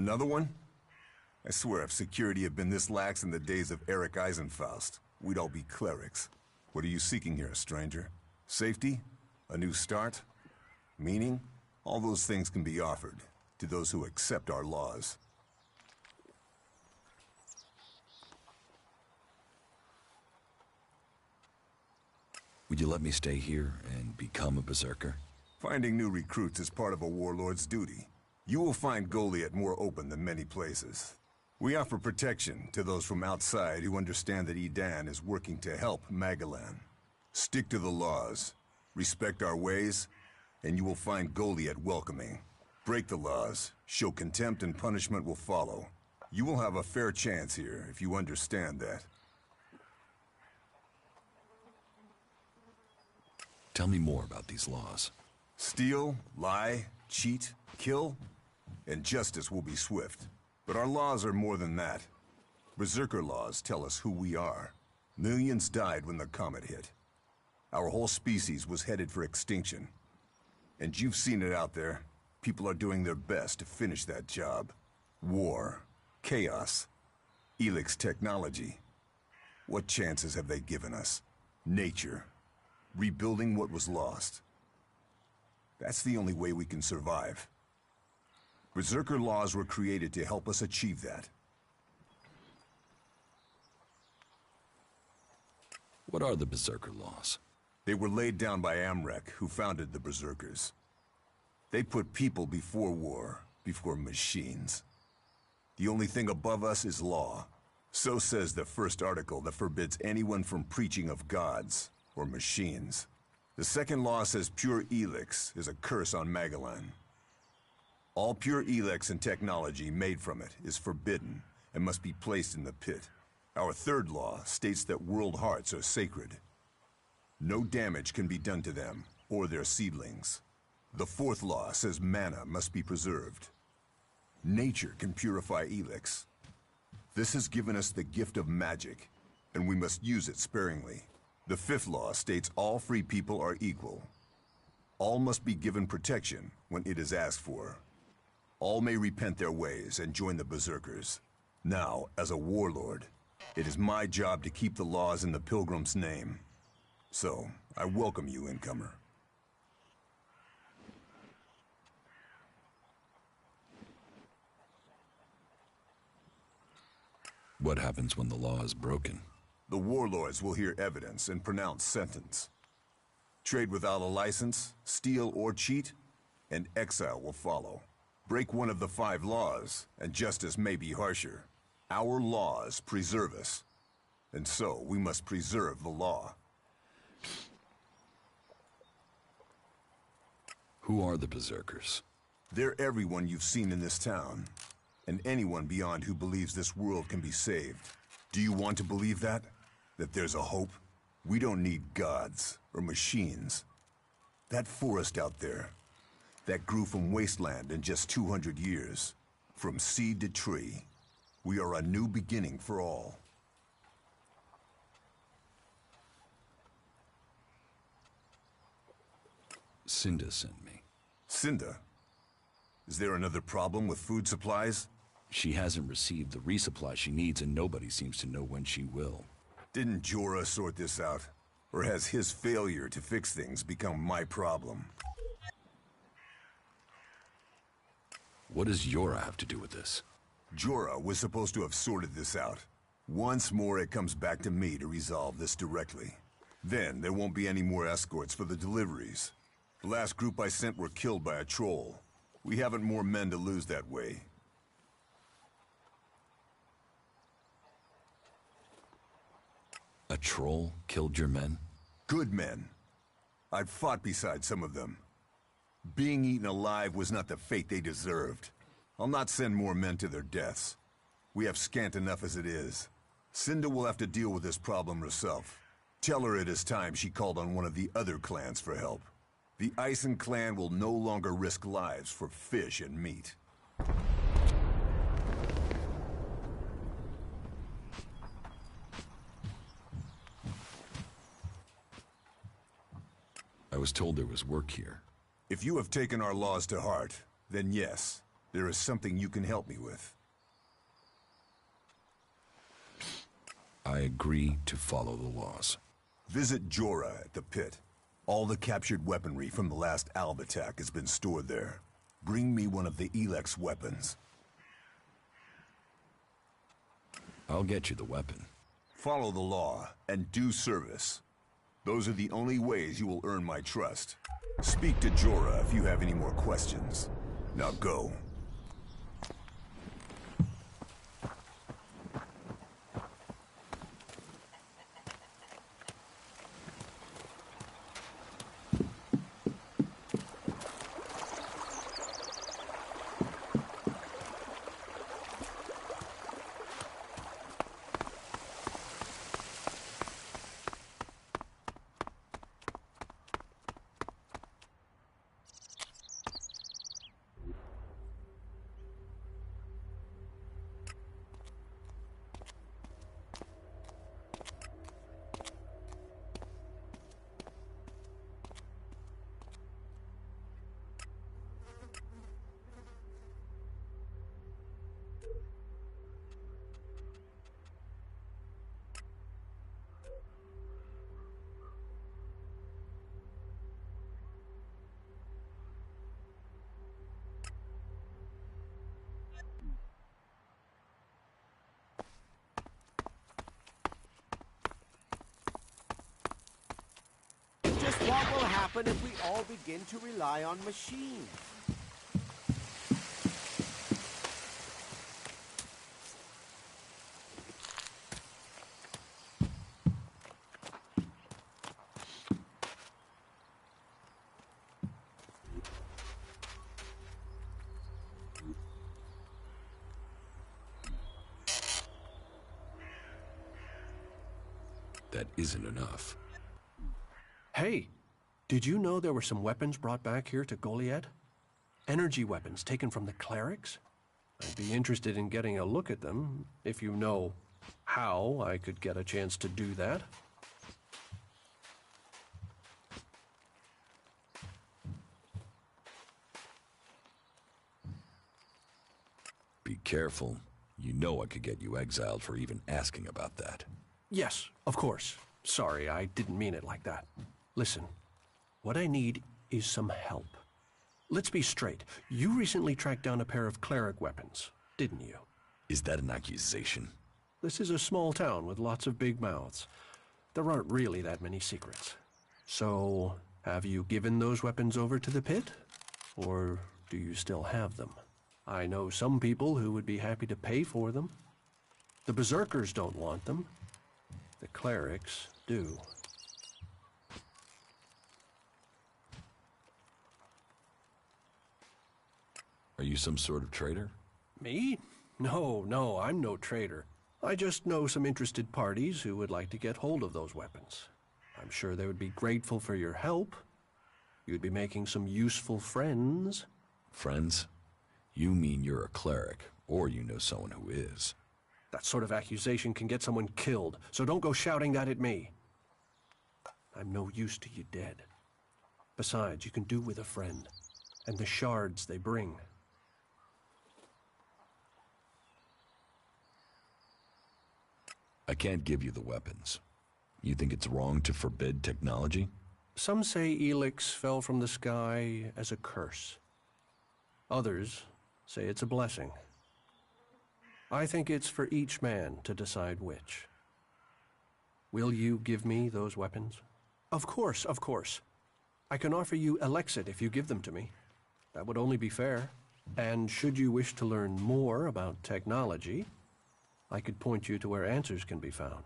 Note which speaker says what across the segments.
Speaker 1: Another one? I swear if security had been this lax in the days of Eric Eisenfaust, we'd all be clerics. What are you seeking here, stranger? Safety? A new start? Meaning? All those things can be offered to those who accept our laws.
Speaker 2: Would you let me stay here and become a berserker?
Speaker 1: Finding new recruits is part of a warlord's duty. You will find Goliath more open than many places. We offer protection to those from outside who understand that Edan is working to help Magalan. Stick to the laws, respect our ways, and you will find Goliath welcoming. Break the laws, show contempt, and punishment will follow. You will have a fair chance here if you understand that.
Speaker 2: Tell me more about these laws.
Speaker 1: Steal, lie, cheat, kill, and justice will be swift. But our laws are more than that. Berserker laws tell us who we are. Millions died when the comet hit. Our whole species was headed for extinction. And you've seen it out there. People are doing their best to finish that job. War, chaos, Elex technology. What chances have they given us? Nature. Rebuilding what was lost. That's the only way we can survive. Berserker laws were created to help us achieve that.
Speaker 2: What are the Berserker laws?
Speaker 1: They were laid down by Amrek, who founded the Berserkers. They put people before war, before machines. The only thing above us is law. So says the first article that forbids anyone from preaching of gods or machines. The second law says pure Elex is a curse on Magalan. All pure Elex and technology made from it is forbidden and must be placed in the pit. Our third law states that world hearts are sacred. No damage can be done to them or their seedlings. The fourth law says mana must be preserved. Nature can purify Elex. This has given us the gift of magic, and we must use it sparingly. The fifth law states all free people are equal. All must be given protection when it is asked for. All may repent their ways and join the Berserkers. Now, as a warlord, it is my job to keep the laws in the Pilgrim's name. So, I welcome you, incomer.
Speaker 2: What happens when the law is broken?
Speaker 1: The warlords will hear evidence and pronounce sentence. Trade without a license, steal or cheat, and exile will follow. Break one of the 5 laws, and justice may be harsher. Our laws preserve us, and so we must preserve the law.
Speaker 2: Who are the Berserkers?
Speaker 1: They're everyone you've seen in this town, and anyone beyond who believes this world can be saved. Do you want to believe that? That there's a hope? We don't need gods or machines. That forest out there, that grew from wasteland in just 200 years, from seed to tree. We are a new beginning for all.
Speaker 2: Cinda sent me.
Speaker 1: Cinda? Is there another problem with food supplies?
Speaker 2: She hasn't received the resupply she needs, and nobody seems to know when she will.
Speaker 1: Didn't Jorah sort this out? Or has his failure to fix things become my problem?
Speaker 2: What does Jorah have to do with this?
Speaker 1: Jorah was supposed to have sorted this out. Once more, it comes back to me to resolve this directly. Then, there won't be any more escorts for the deliveries. The last group I sent were killed by a troll. We haven't more men to lose that way.
Speaker 2: A troll killed your men?
Speaker 1: Good men. I've fought beside some of them. Being eaten alive was not the fate they deserved. I'll not send more men to their deaths. We have scant enough as it is. Cinda will have to deal with this problem herself. Tell her it is time she called on one of the other clans for help. The Ison clan will no longer risk lives for fish and meat.
Speaker 2: I was told there was work here.
Speaker 1: If you have taken our laws to heart, then yes. There is something you can help me with.
Speaker 2: I agree to follow the laws.
Speaker 1: Visit Jorah at the pit. All the captured weaponry from the last Alb attack has been stored there. Bring me one of the Elex weapons.
Speaker 2: I'll get you the weapon.
Speaker 1: Follow the law and do service. Those are the only ways you will earn my trust. Speak to Jorah if you have any more questions. Now go.
Speaker 3: Just what will happen if we all begin to rely on machines?
Speaker 2: That isn't enough.
Speaker 4: Hey, did you know there were some weapons brought back here to Goliad? Energy weapons taken from the clerics? I'd be interested in getting a look at them, if you know how I could get a chance to do that.
Speaker 2: Be careful. You know I could get you exiled for even asking about that.
Speaker 4: Yes, of course. Sorry, I didn't mean it like that. Listen, what I need is some help. Let's be straight. You recently tracked down a pair of cleric weapons, didn't you?
Speaker 2: Is that an accusation?
Speaker 4: This is a small town with lots of big mouths. There aren't really that many secrets. So, have you given those weapons over to the pit? Or do you still have them? I know some people who would be happy to pay for them. The berserkers don't want them. The clerics do.
Speaker 2: Are you some sort of traitor?
Speaker 4: Me? No, I'm no traitor. I just know some interested parties who would like to get hold of those weapons. I'm sure they would be grateful for your help. You'd be making some useful friends.
Speaker 2: Friends? You mean you're a cleric, or you know someone who is.
Speaker 4: That sort of accusation can get someone killed, so don't go shouting that at me. I'm no use to you dead. Besides, you can do with a friend, and the shards they bring.
Speaker 2: I can't give you the weapons. You think it's wrong to forbid technology?
Speaker 4: Some say Elex fell from the sky as a curse. Others say it's a blessing. I think it's for each man to decide which. Will you give me those weapons? Of course, of course. I can offer you Elexit if you give them to me. That would only be fair. And should you wish to learn more about technology, I could point you to where answers can be found.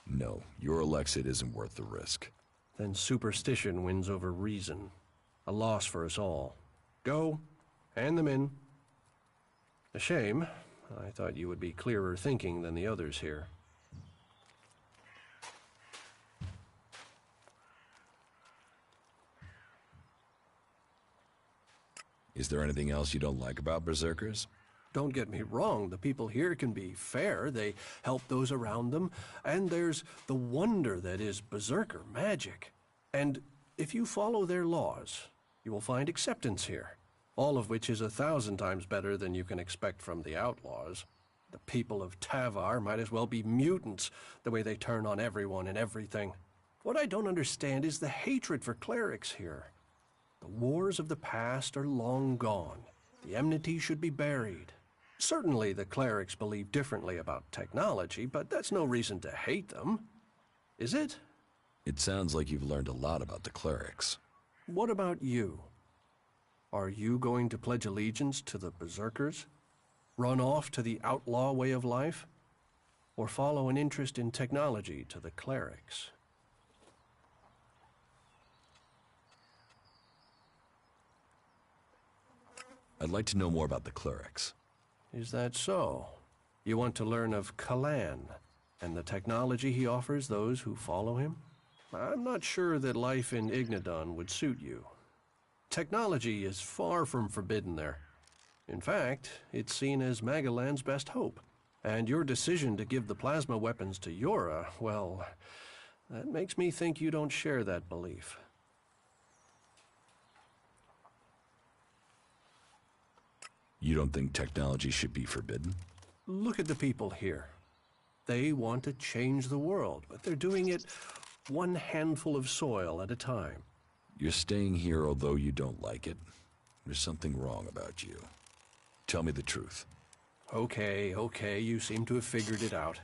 Speaker 2: No, your Elexit isn't worth the risk.
Speaker 4: Then superstition wins over reason. A loss for us all. Go, hand them in. A shame. I thought you would be clearer thinking than the others here.
Speaker 2: Is there anything else you don't like about berserkers?
Speaker 4: Don't get me wrong, the people here can be fair. They help those around them. And there's the wonder that is berserker magic. And If you follow their laws, you will find acceptance here, all of which is 1,000 times better than you can expect from the outlaws. The people of Tavar might as well be mutants, the way they turn on everyone and everything. What I don't understand is the hatred for clerics here. The wars of the past are long gone. The enmity should be buried. Certainly the clerics believe differently about technology, but that's no reason to hate them. Is it?
Speaker 2: It sounds like you've learned a lot about the clerics.
Speaker 4: What about you? Are you going to pledge allegiance to the Berserkers? Run off to the outlaw way of life? Or follow an interest in technology to the clerics?
Speaker 2: I'd like to know more about the clerics.
Speaker 4: Is that so? You want to learn of Kalan and the technology he offers those who follow him? I'm not sure that life in Ignadon would suit you. Technology is far from forbidden there. In fact, it's seen as Magalan's best hope. And your decision to give the plasma weapons to Yora, well, that makes me think you don't share that belief.
Speaker 2: You don't think technology should be forbidden?
Speaker 4: Look at the people here. They want to change the world, but they're doing it one handful of soil at a time.
Speaker 2: You're staying here although you don't like it. There's something wrong about you. Tell me the truth.
Speaker 4: Okay, you seem to have figured it out.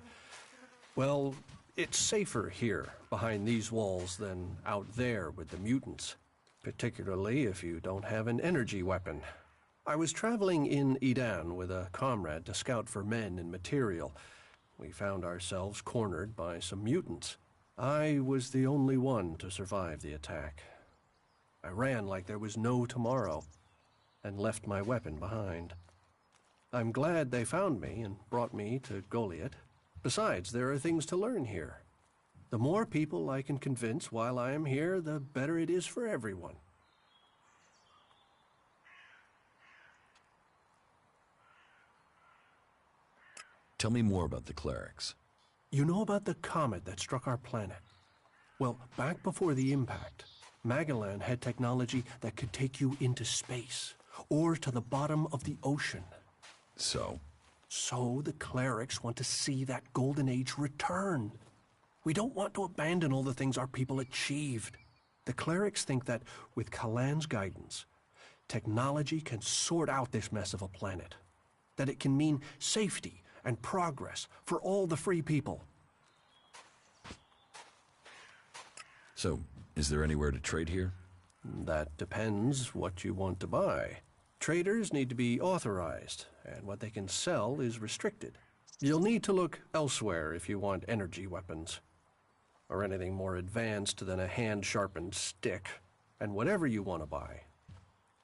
Speaker 4: Well, it's safer here, behind these walls, than out there with the mutants. Particularly if you don't have an energy weapon. I was traveling in Edan with a comrade to scout for men and material. We found ourselves cornered by some mutants. I was the only one to survive the attack. I ran like there was no tomorrow, and left my weapon behind. I'm glad they found me and brought me to Goliath. Besides, there are things to learn here. The more people I can convince while I am here, the better it is for everyone.
Speaker 2: Tell me more about the clerics.
Speaker 4: You know about the comet that struck our planet? Well, back before the impact, Magalan had technology that could take you into space, or to the bottom of the ocean.
Speaker 2: So?
Speaker 4: So the clerics want to see that golden age return. We don't want to abandon all the things our people achieved. The clerics think that with Kalan's guidance, technology can sort out this mess of a planet. That it can mean safety and progress for all the free people.
Speaker 2: So, is there anywhere to trade here?
Speaker 4: That depends what you want to buy. Traders need to be authorized, and what they can sell is restricted. You'll need to look elsewhere if you want energy weapons, or anything more advanced than a hand-sharpened stick. And whatever you want to buy,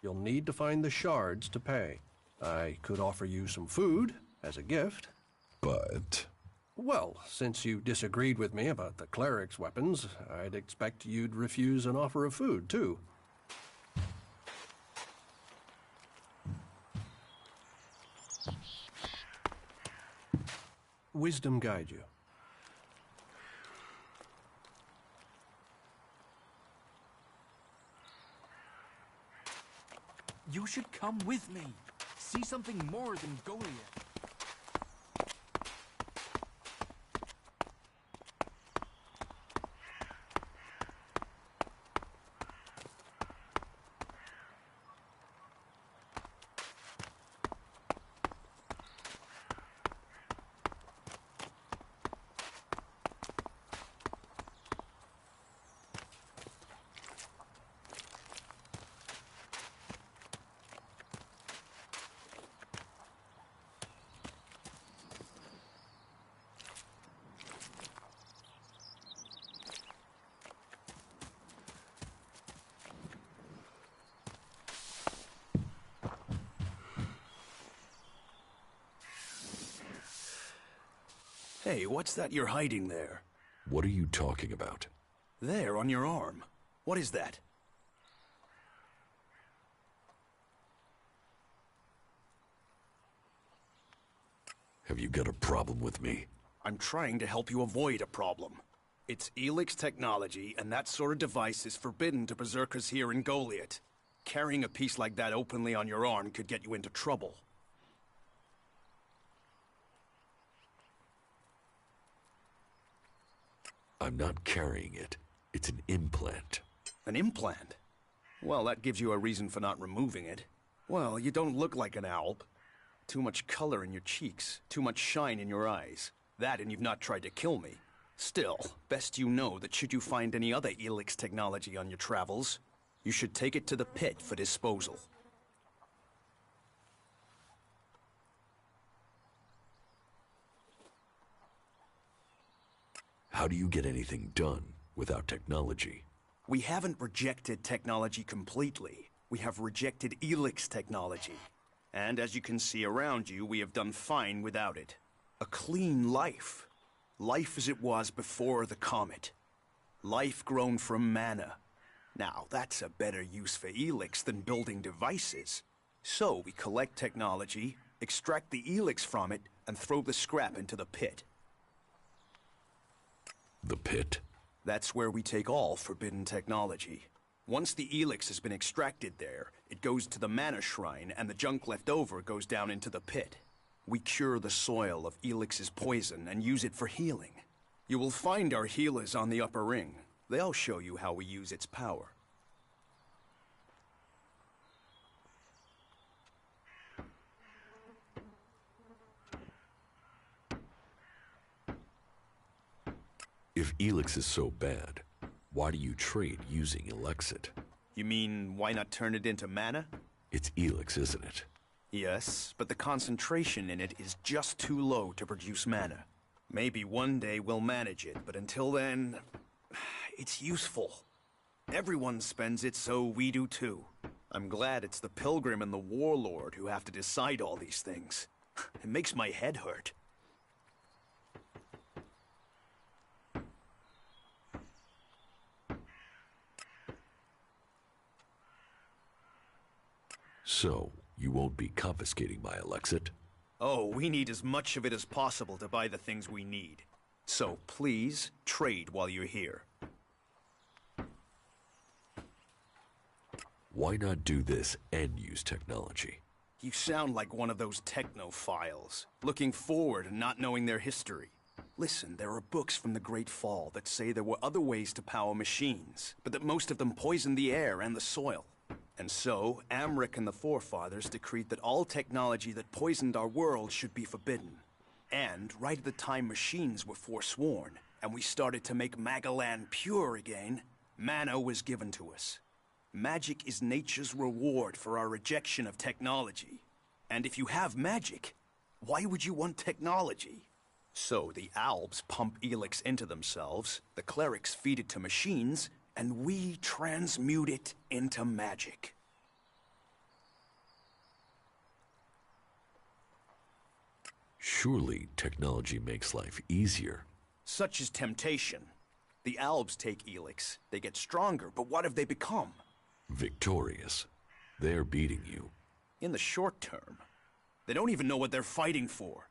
Speaker 4: you'll need to find the shards to pay. I could offer you some food as a gift.
Speaker 2: But...
Speaker 4: Well, since you disagreed with me about the cleric's weapons, I'd expect you'd refuse an offer of food, too. Wisdom guide you.
Speaker 5: You should come with me. See something more than Goliath.
Speaker 6: Hey, what's that you're hiding there?
Speaker 2: What are you talking about?
Speaker 6: There, on your arm. What is that?
Speaker 2: Have you got a problem with me?
Speaker 6: I'm trying to help you avoid a problem. It's Elex technology, and that sort of device is forbidden to berserkers here in Goliath. Carrying a piece like that openly on your arm could get you into trouble.
Speaker 2: I'm not carrying it. It's an implant.
Speaker 6: An implant? Well, that gives you a reason for not removing it. Well, you don't look like an owl. Too much color in your cheeks, too much shine in your eyes. That and you've not tried to kill me. Still, best you know that should you find any other Elex technology on your travels, you should take it to the pit for disposal.
Speaker 2: How do you get anything done without technology?
Speaker 6: We haven't rejected technology completely. We have rejected Elex technology. And as you can see around you, we have done fine without it. A clean life. Life as it was before the comet. Life grown from mana. Now, that's a better use for Elex than building devices. So we collect technology, extract the Elex from it, and throw the scrap into the pit.
Speaker 2: The pit?
Speaker 6: That's where we take all forbidden technology. Once the Elex has been extracted there, it goes to the mana shrine, and the junk left over goes down into the pit. We cure the soil of Elix's poison and use it for healing. You will find our healers on the upper ring. They'll show you how we use its power.
Speaker 2: If Elex is so bad, why do you trade using Elexit?
Speaker 6: You mean, why not turn it into mana?
Speaker 2: It's Elex, isn't it?
Speaker 6: Yes, but the concentration in it is just too low to produce mana. Maybe one day we'll manage it, but until then, it's useful. Everyone spends it, so we do too. I'm glad it's the Pilgrim and the Warlord who have to decide all these things. It makes my head hurt.
Speaker 2: So, you won't be confiscating my Elexit?
Speaker 6: Oh, we need as much of it as possible to buy the things we need. So please, trade while you're here.
Speaker 2: Why not do this and use technology?
Speaker 6: You sound like one of those technophiles, looking forward and not knowing their history. Listen, there are books from the Great Fall that say there were other ways to power machines, but that most of them poisoned the air and the soil. And so, Amric and the Forefathers decreed that all technology that poisoned our world should be forbidden. And right at the time machines were forsworn, and we started to make Magalan pure again, mana was given to us. Magic is nature's reward for our rejection of technology. And if you have magic, why would you want technology? So the Albs pump Elex into themselves, the clerics feed it to machines, and we transmute it into magic.
Speaker 2: Surely technology makes life easier.
Speaker 6: Such is temptation. The Albs take Elex, they get stronger, but what have they become?
Speaker 2: Victorious. They're beating you.
Speaker 6: In the short term. They don't even know what they're fighting for.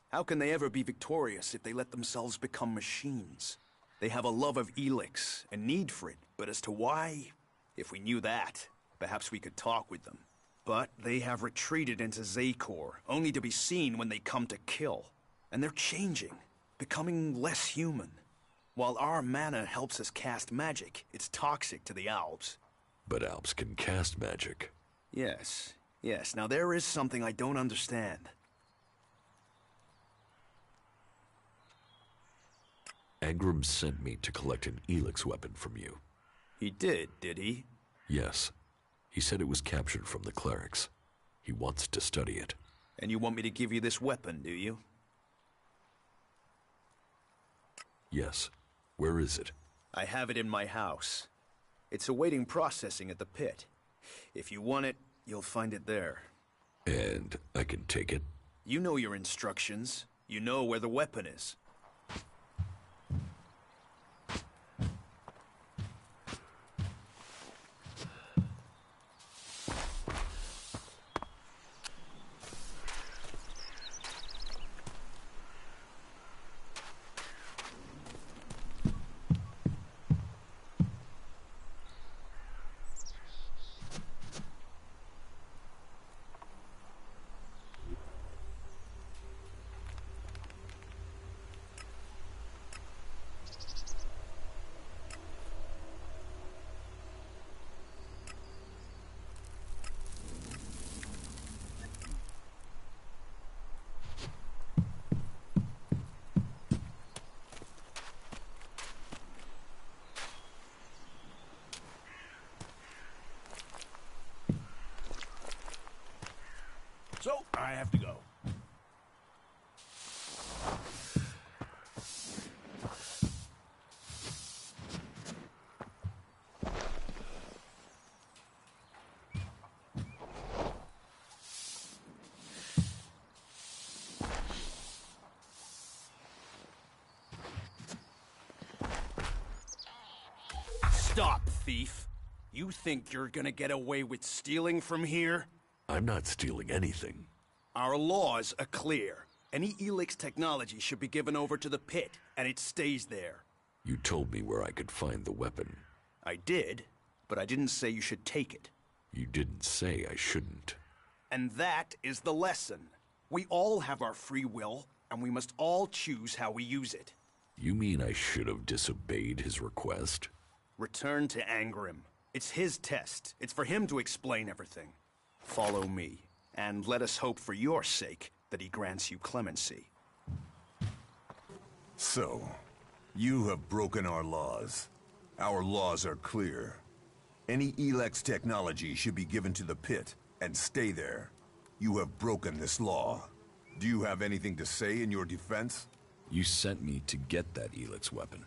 Speaker 6: How can they ever be victorious if they let themselves become machines? They have a love of Elex, a need for it, but as to why, if we knew that, perhaps we could talk with them. But they have retreated into Zakor, only to be seen when they come to kill. And they're changing, becoming less human. While our mana helps us cast magic, it's toxic to the Albs.
Speaker 2: But Alps can cast magic.
Speaker 6: Yes. Now there is something I don't understand.
Speaker 2: Angram sent me to collect an Elex weapon from you.
Speaker 6: He did he?
Speaker 2: Yes. He said it was captured from the clerics. He wants to study it.
Speaker 6: And you want me to give you this weapon, do you?
Speaker 2: Yes. Where is it?
Speaker 6: I have it in my house. It's awaiting processing at the pit. If you want it, you'll find it there.
Speaker 2: And I can take it?
Speaker 6: You know your instructions. You know where the weapon is. Stop, thief. You think you're gonna get away with stealing from here?
Speaker 7: I'm not stealing anything.
Speaker 6: Our laws are clear. Any Elex technology should be given over to the pit, and it stays there.
Speaker 7: You told me where I could find the weapon.
Speaker 6: I did, but I didn't say you should take it.
Speaker 7: You didn't say I shouldn't.
Speaker 6: And that is the lesson. We all have our free will, and we must all choose how we use it.
Speaker 7: You mean I should have disobeyed his request?
Speaker 6: Return to Angrim. It's his test. It's for him to explain everything. Follow me, and let us hope for your sake that he grants you clemency.
Speaker 1: So, you have broken our laws. Our laws are clear. Any Elex technology should be given to the pit and stay there. You have broken this law. Do you have anything to say in your defense?
Speaker 2: You sent me to get that Elex weapon.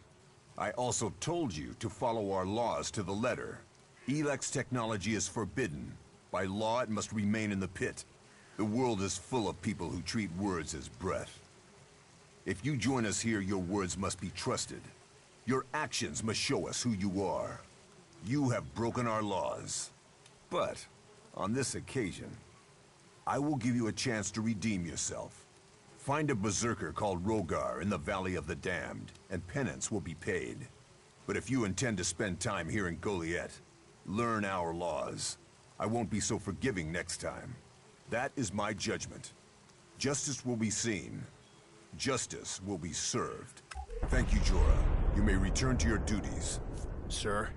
Speaker 1: I also told you to follow our laws to the letter. Elex technology is forbidden. By law, it must remain in the pit. The world is full of people who treat words as breath. If you join us here, your words must be trusted. Your actions must show us who you are. You have broken our laws. But, on this occasion, I will give you a chance to redeem yourself. Find a berserker called Rogar in the Valley of the Damned, and penance will be paid. But if you intend to spend time here in Goliath, learn our laws. I won't be so forgiving next time. That is my judgment. Justice will be seen. Justice will be served. Thank you, Jorah. You may return to your duties.
Speaker 6: Sir?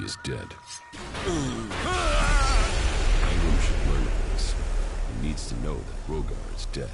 Speaker 2: is dead. Ingram should learn of this. He needs to know that Rogar is dead.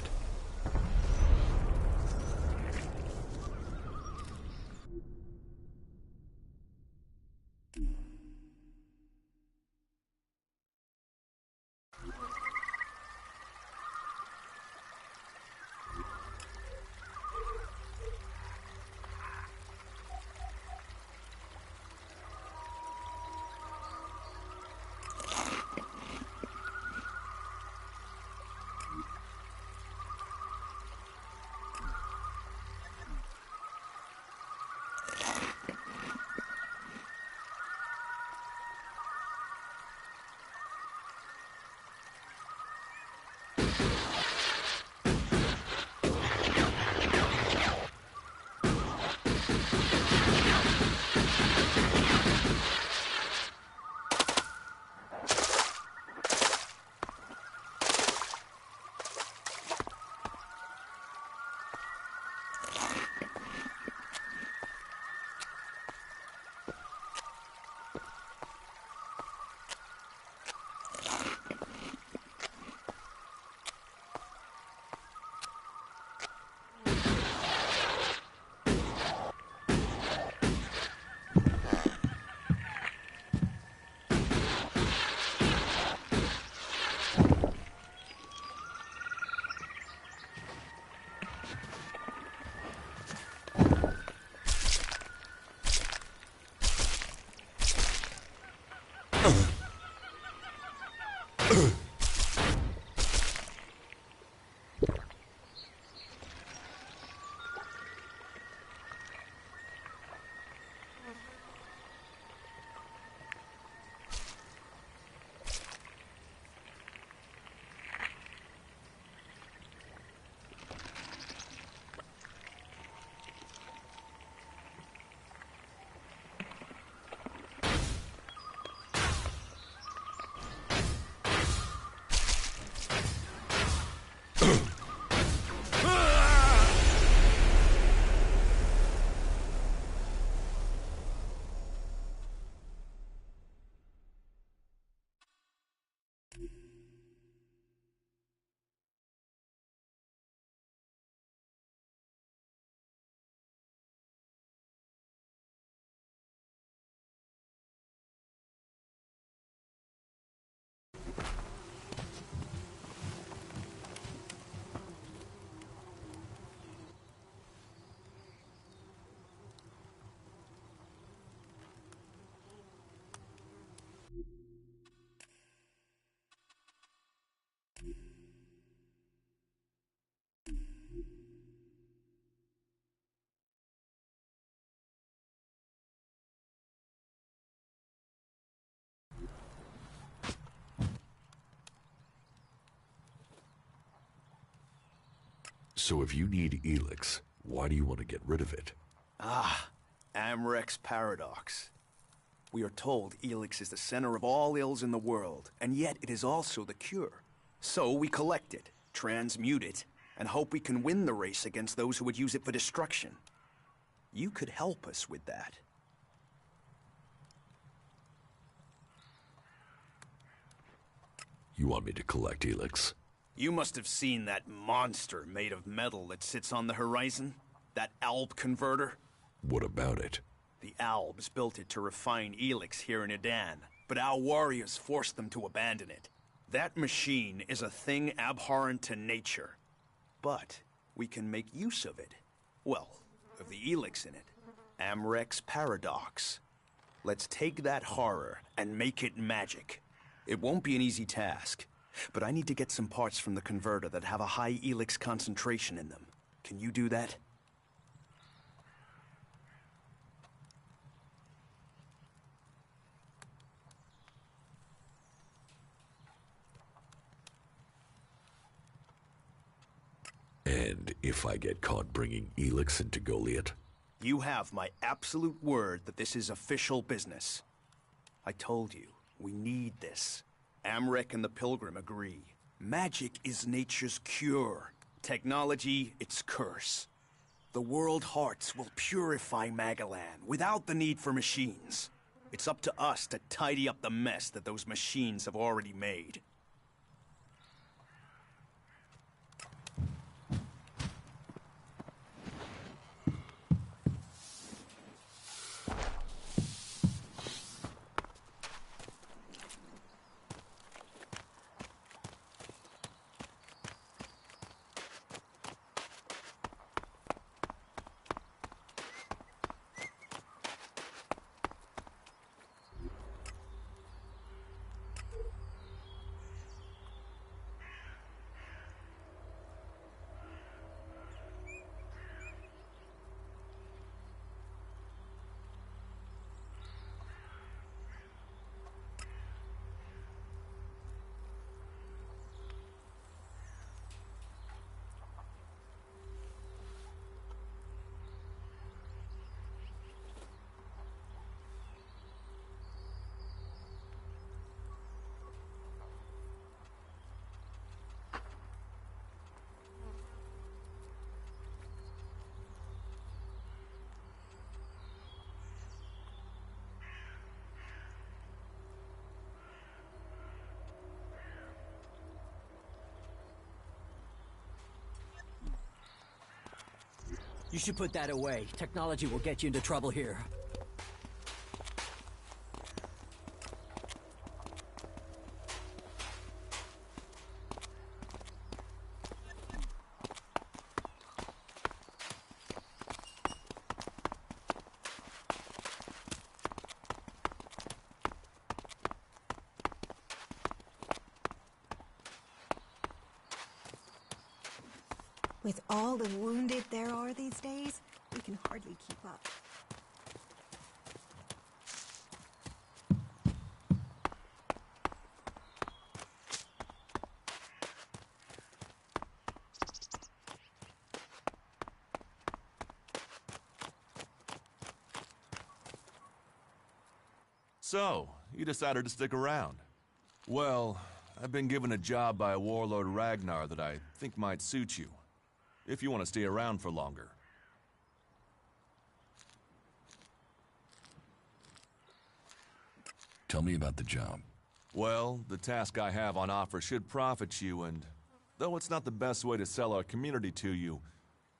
Speaker 7: So if you need Elex, why do you want to get rid of it?
Speaker 6: Amrek's paradox. We are told Elex is the center of all ills in the world, and yet it is also the cure. So we collect it, transmute it, and hope we can win the race against those who would use it for destruction. You could help us with that.
Speaker 7: You want me to collect Elex?
Speaker 6: You must have seen that monster made of metal that sits on the horizon? That Alb converter?
Speaker 7: What about it?
Speaker 6: The Albs built it to refine Elex here in Edan, but our warriors forced them to abandon it. That machine is a thing abhorrent to nature. But we can make use of it. Well, of the Elex in it. Amrek's paradox. Let's take that horror and make it magic. It won't be an easy task, but I need to get some parts from the converter that have a high Elex concentration in them. Can you do that?
Speaker 7: And if I get caught bringing Elex into Goliath?
Speaker 6: You have my absolute word that this is official business. I told you, we need this. Amrek and the Pilgrim agree. Magic is nature's cure. Technology, its curse. The world hearts will purify Magalan without the need for machines. It's up to us to tidy up the mess that those machines have already made.
Speaker 8: You should put that away. Technology will get you into trouble here.
Speaker 9: With all the wounded there are these days, we can hardly keep up.
Speaker 10: So, you decided to stick around. Well, I've been given a job by Warlord Ragnar that I think might suit you, if you want to stay around for longer.
Speaker 2: Tell me about the job.
Speaker 10: Well, the task I have on offer should profit you, and though it's not the best way to sell our community to you,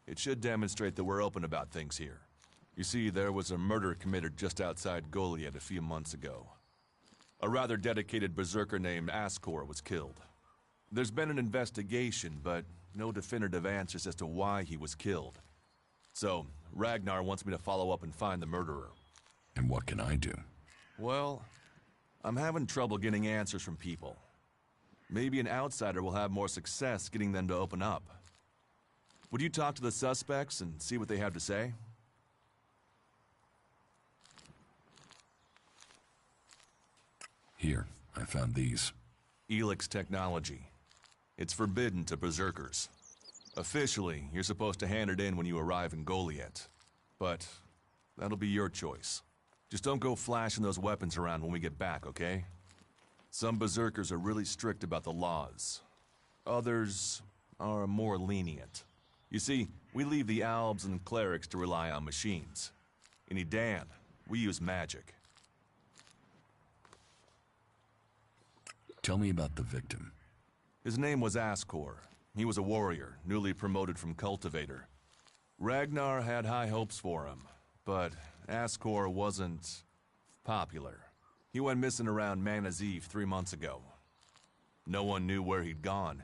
Speaker 10: it should demonstrate that we're open about things here. You see, there was a murder committed just outside Goliath a few months ago. A rather dedicated berserker named Ascor was killed. There's been an investigation, but no definitive answers as to why he was killed. So, Ragnar wants me to follow up and find the murderer.
Speaker 2: And what can I do?
Speaker 10: Well, I'm having trouble getting answers from people. Maybe an outsider will have more success getting them to open up. Would you talk to the suspects and see what they have to say?
Speaker 2: Here, I found these.
Speaker 10: Elex technology. It's forbidden to berserkers. Officially, you're supposed to hand it in when you arrive in Goliath. But that'll be your choice. Just don't go flashing those weapons around when we get back, okay? Some berserkers are really strict about the laws. Others are more lenient. You see, we leave the albs and clerics to rely on machines. In Edan, we use magic.
Speaker 2: Tell me about the victim.
Speaker 10: His name was Ascor. He was a warrior, newly promoted from cultivator. Ragnar had high hopes for him, but Ascor wasn't popular. He went missing around Mana's Eve 3 months ago. No one knew where he'd gone,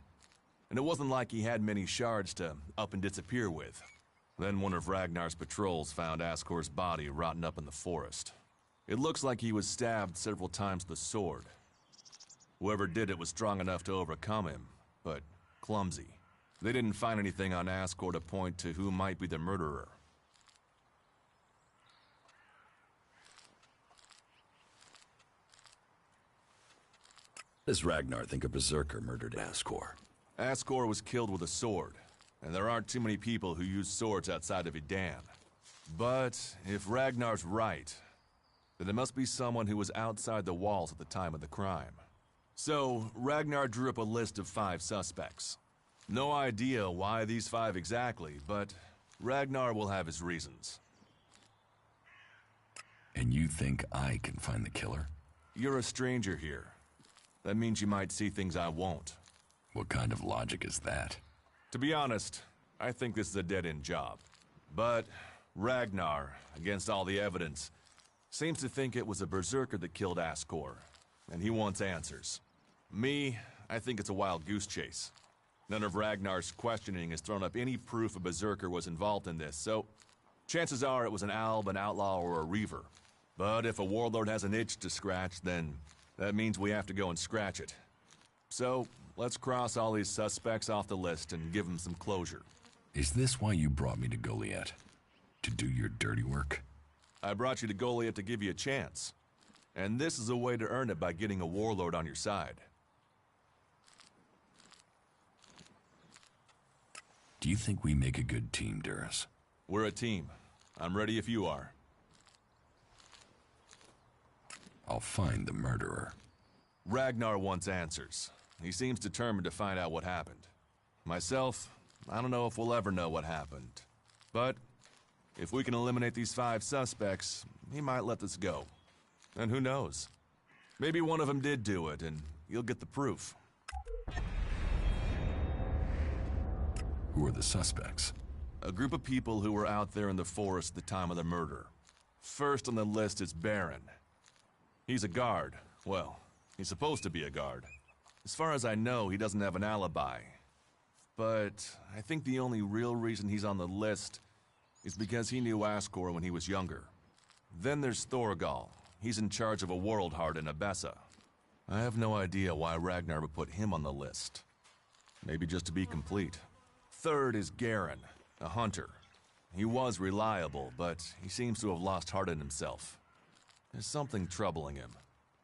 Speaker 10: and it wasn't like he had many shards to up and disappear with. Then one of Ragnar's patrols found Ascor's body rotting up in the forest. It looks like he was stabbed several times with a sword. Whoever did it was strong enough to overcome him, but clumsy. They didn't find anything on Ascor to point to who might be the murderer.
Speaker 2: Does Ragnar think a berserker murdered Ascor?
Speaker 10: Ascor was killed with a sword, and there aren't too many people who use swords outside of Edan. But if Ragnar's right, then it must be someone who was outside the walls at the time of the crime. So, Ragnar drew up a list of 5 suspects. No idea why these 5 exactly, but Ragnar will have his reasons.
Speaker 2: And you think I can find the killer?
Speaker 10: You're a stranger here. That means you might see things I won't.
Speaker 2: What kind of logic is that?
Speaker 10: To be honest, I think this is a dead-end job. But Ragnar, against all the evidence, seems to think it was a berserker that killed Ascor, and he wants answers. Me, I think it's a wild goose chase. None of Ragnar's questioning has thrown up any proof a berserker was involved in this, so chances are it was an alb, an outlaw, or a reaver. But if a warlord has an itch to scratch, then that means we have to go and scratch it. So, let's cross all these suspects off the list and give them some closure.
Speaker 2: Is this why you brought me to Goliath? To do your dirty work?
Speaker 10: I brought you to Goliath to give you a chance. And this is a way to earn it by getting a warlord on your side.
Speaker 2: Do you think we make a good team, Duras?
Speaker 10: We're a team. I'm ready if you are.
Speaker 2: I'll find the murderer.
Speaker 10: Ragnar wants answers. He seems determined to find out what happened. Myself, I don't know if we'll ever know what happened. But if we can eliminate these 5 suspects, he might let this go. And who knows? Maybe one of them did do it, and you'll get the proof.
Speaker 2: Who are the suspects?
Speaker 10: A group of people who were out there in the forest at the time of the murder. First on the list is Baron. He's a guard. Well, he's supposed to be a guard. As far as I know, he doesn't have an alibi. But I think the only real reason he's on the list is because he knew Ascor when he was younger. Then there's Thorgal. He's in charge of a world heart in Abessa. I have no idea why Ragnar would put him on the list. Maybe just to be complete. Third is Garen, a hunter. He was reliable, but he seems to have lost heart in himself. There's something troubling him.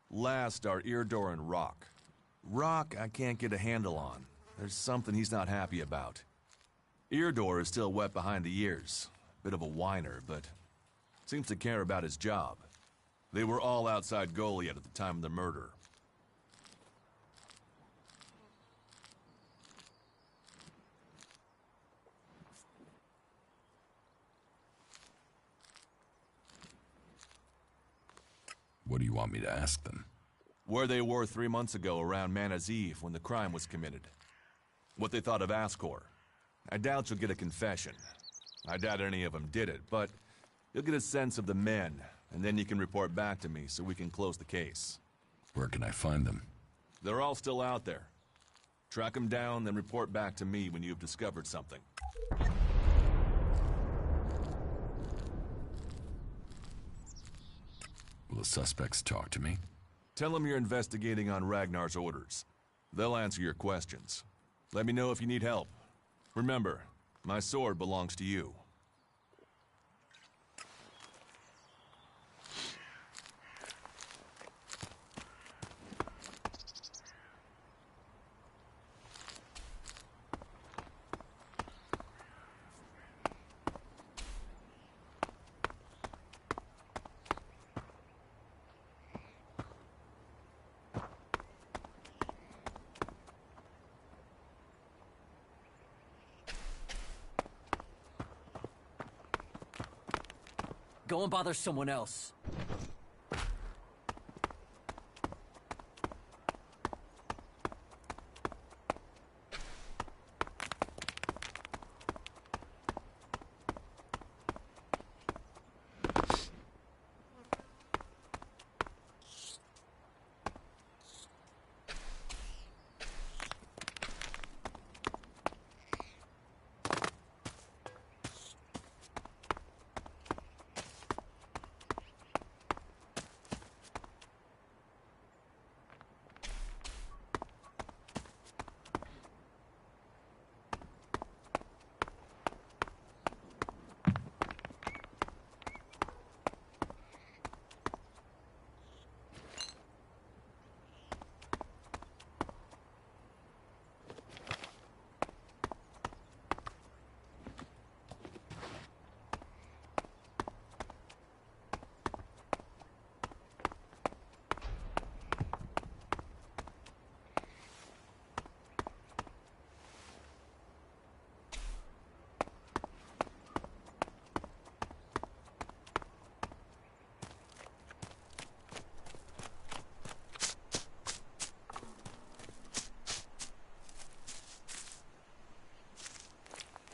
Speaker 10: Last are Eardor and Rock. Rock I can't get a handle on. There's something he's not happy about. Eardor is still wet behind the ears. Bit of a whiner, but seems to care about his job. They were all outside Goliath at the time of the murder.
Speaker 2: What do you want me to ask them?
Speaker 10: Where they were 3 months ago around Mana's Eve when the crime was committed. What they thought of Ascor. I doubt you'll get a confession. I doubt any of them did it, but you'll get a sense of the men, and then you can report back to me so we can close the case.
Speaker 2: Where can I find them?
Speaker 10: They're all still out there. Track them down, then report back to me when you've discovered something.
Speaker 2: Will the suspects talk to me?
Speaker 10: Tell them you're investigating on Ragnar's orders. They'll answer your questions. Let me know if you need help. Remember, my sword belongs to you.
Speaker 8: Go and bother someone else.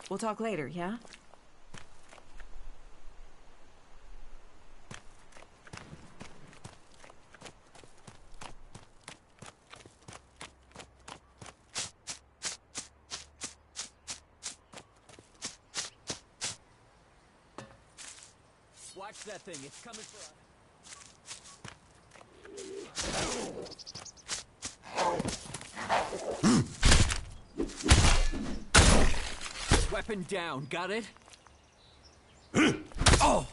Speaker 11: We'll talk later, yeah?
Speaker 8: Watch that thing, it's coming for us. Weapon down, got it? Oh!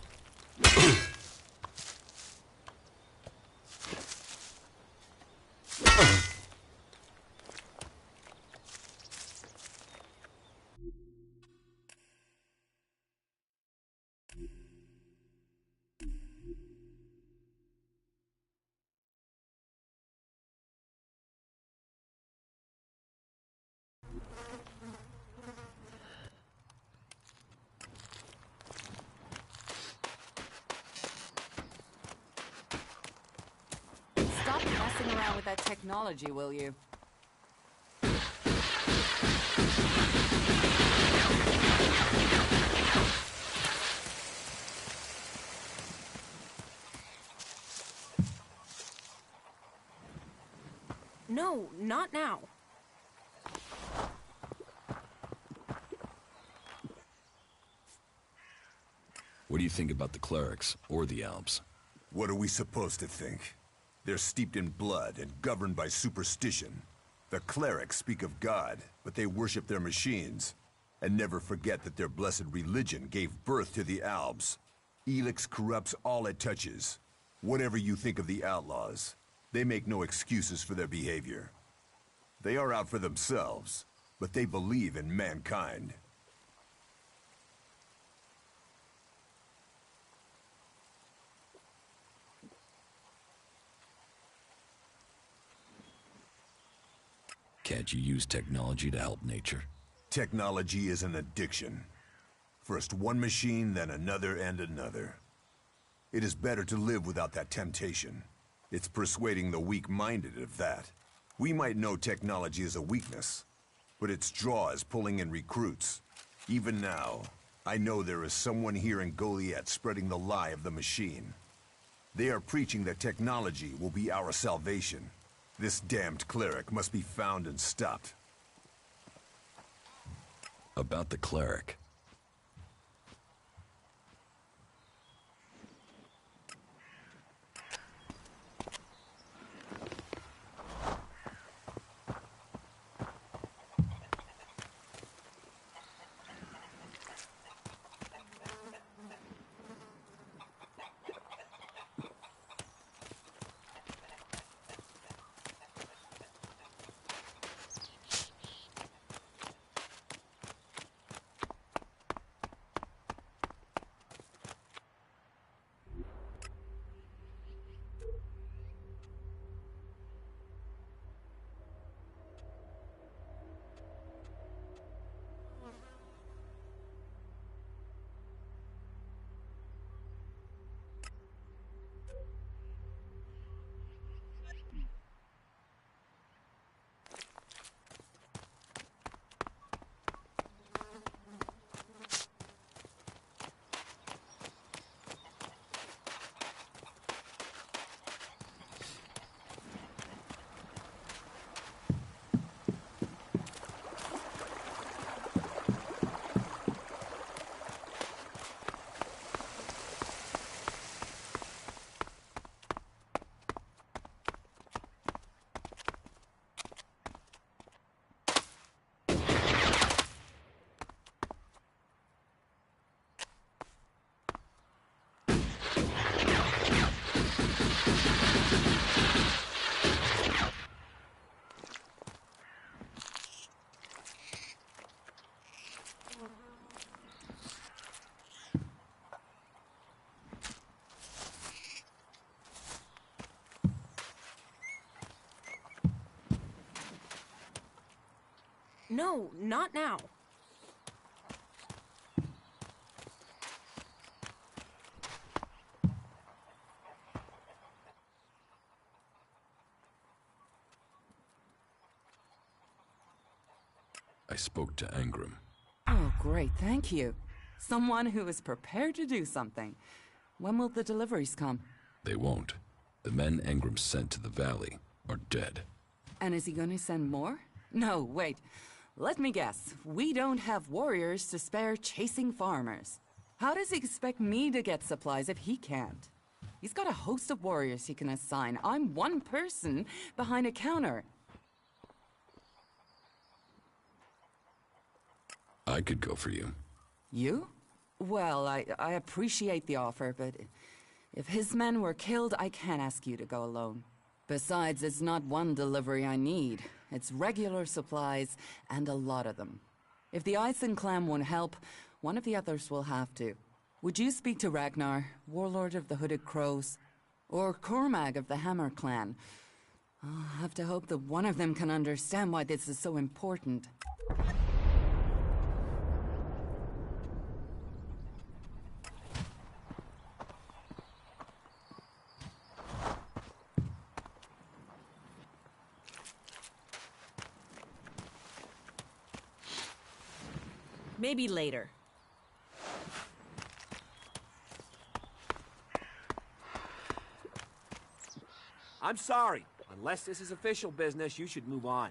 Speaker 11: Stop messing around with that technology, will you? No, not now.
Speaker 2: What do you think about the clerics, or the Alps?
Speaker 1: What are we supposed to think? They're steeped in blood and governed by superstition. The clerics speak of God, but they worship their machines. And never forget that their blessed religion gave birth to the Alps. Elex corrupts all it touches. Whatever you think of the outlaws, they make no excuses for their behavior. They are out for themselves, but they believe in mankind.
Speaker 2: Can't you use technology to help nature?
Speaker 1: Technology is an addiction. First one machine, then another and another. It is better to live without that temptation. It's persuading the weak-minded of that. We might know technology is a weakness, but its draw is pulling in recruits. Even now, I know there is someone here in Goliath spreading the lie of the machine. They are preaching that technology will be our salvation. This damned cleric must be found and stopped.
Speaker 2: About the cleric.
Speaker 11: No, not now.
Speaker 2: I spoke to Angram.
Speaker 11: Oh,
Speaker 12: great, thank you. Someone who is prepared to do something. When will the deliveries come?
Speaker 2: They won't. The men Engram sent to the valley are dead.
Speaker 12: And is he going to send more? No, wait. Let me guess. We don't have warriors to spare chasing farmers. How does he expect me to get supplies if he can't? He's got a host of warriors he can assign. I'm one person behind a counter.
Speaker 2: I could go for you.
Speaker 12: You? Well, I appreciate the offer, but if his men were killed, I can't ask you to go alone. Besides, it's not one delivery I need. It's regular supplies, and a lot of them. If the Ison clan won't help, one of the others will have to. Would you speak to Ragnar, warlord of the Hooded Crows? Or Cormag of the Hammer clan? I'll have to hope that one of them can understand why this is so important.
Speaker 13: Maybe later.
Speaker 3: I'm sorry. Unless this is official business, you should move on.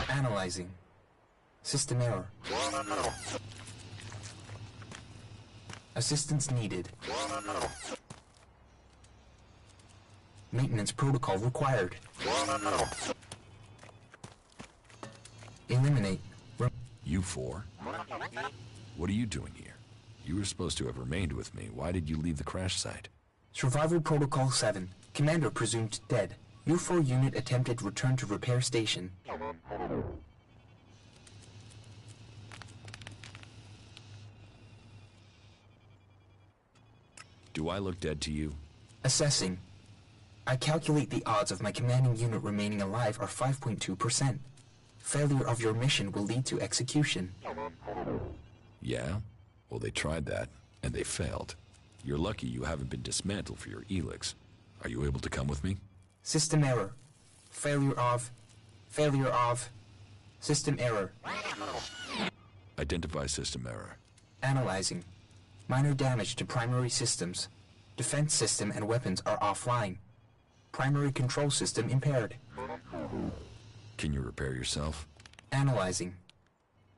Speaker 14: Analyzing. System error. Assistance needed. Maintenance protocol required. Eliminate.
Speaker 2: You four? What are you doing here? You were supposed to have remained with me. Why did you leave the crash site?
Speaker 14: Survival Protocol 7. Commander presumed dead. U4 unit attempted return to repair station.
Speaker 2: Do I look dead to you?
Speaker 14: Assessing. I calculate the odds of my commanding unit remaining alive are 5.2%. Failure of your mission will lead to execution.
Speaker 2: Yeah? Well, they tried that, and they failed. You're lucky you haven't been dismantled for your Elex. Are you able to come with me?
Speaker 14: System error. Failure of... System error.
Speaker 2: Identify system error.
Speaker 14: Analyzing. Minor damage to primary systems. Defense system and weapons are offline. Primary control system impaired.
Speaker 2: Can you repair yourself?
Speaker 14: Analyzing.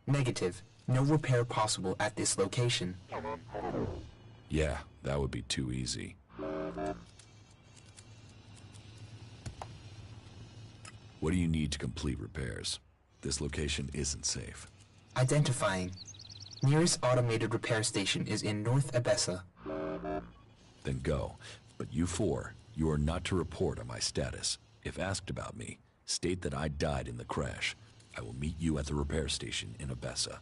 Speaker 14: Negative. No repair possible at this location.
Speaker 2: Yeah, that would be too easy. What do you need to complete repairs? This location isn't safe.
Speaker 14: Identifying. Nearest automated repair station is in North Abessa.
Speaker 2: Then go. But you four, you are not to report on my status. If asked about me, state that I died in the crash. I will meet you at the repair station in Abessa.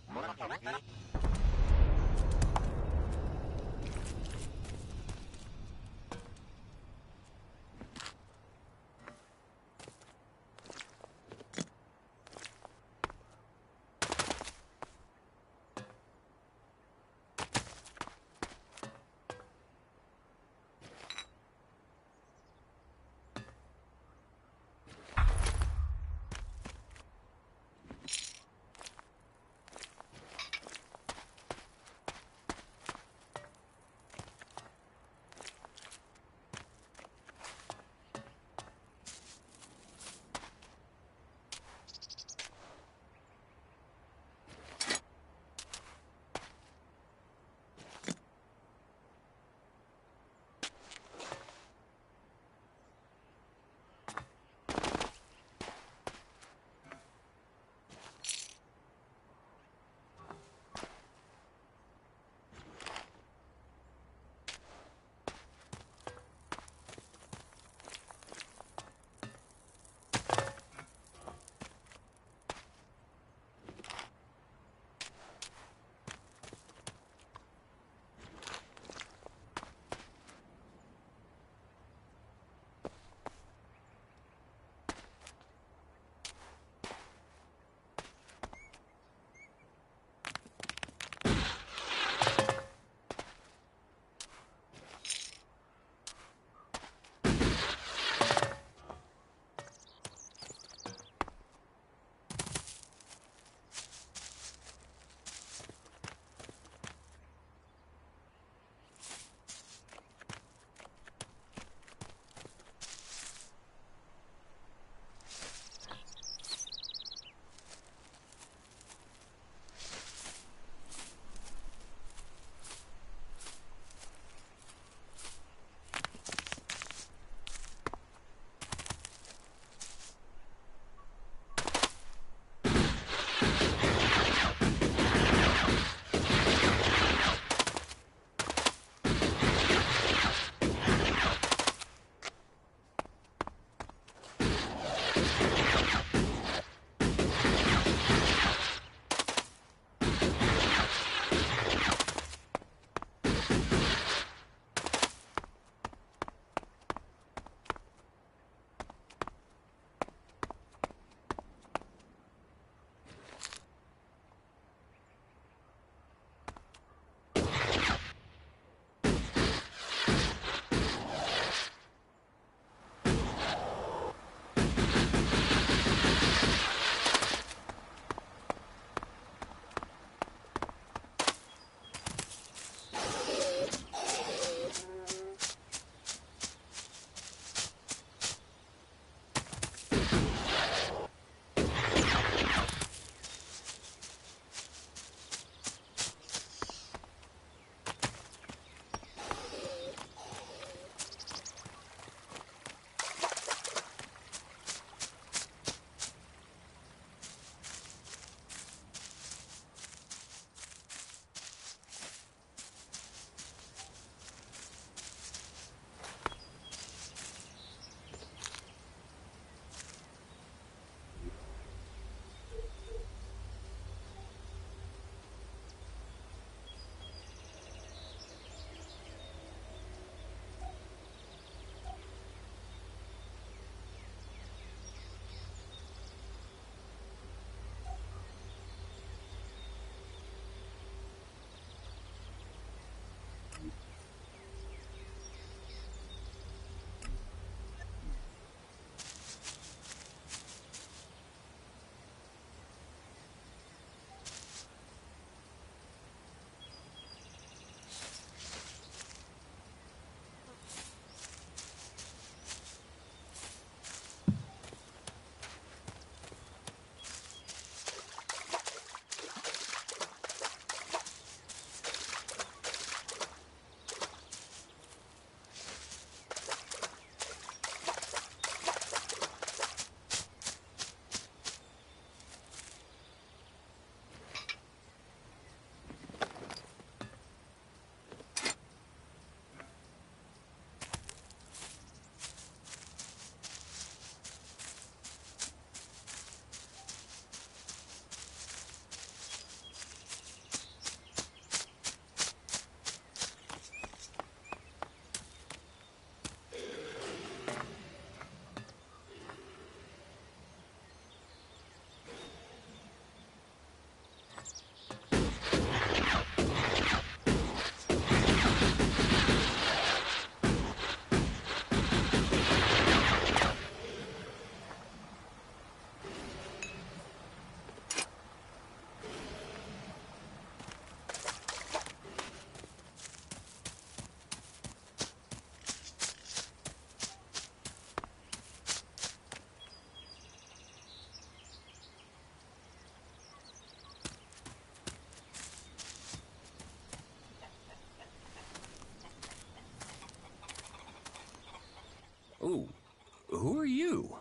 Speaker 15: Who are you?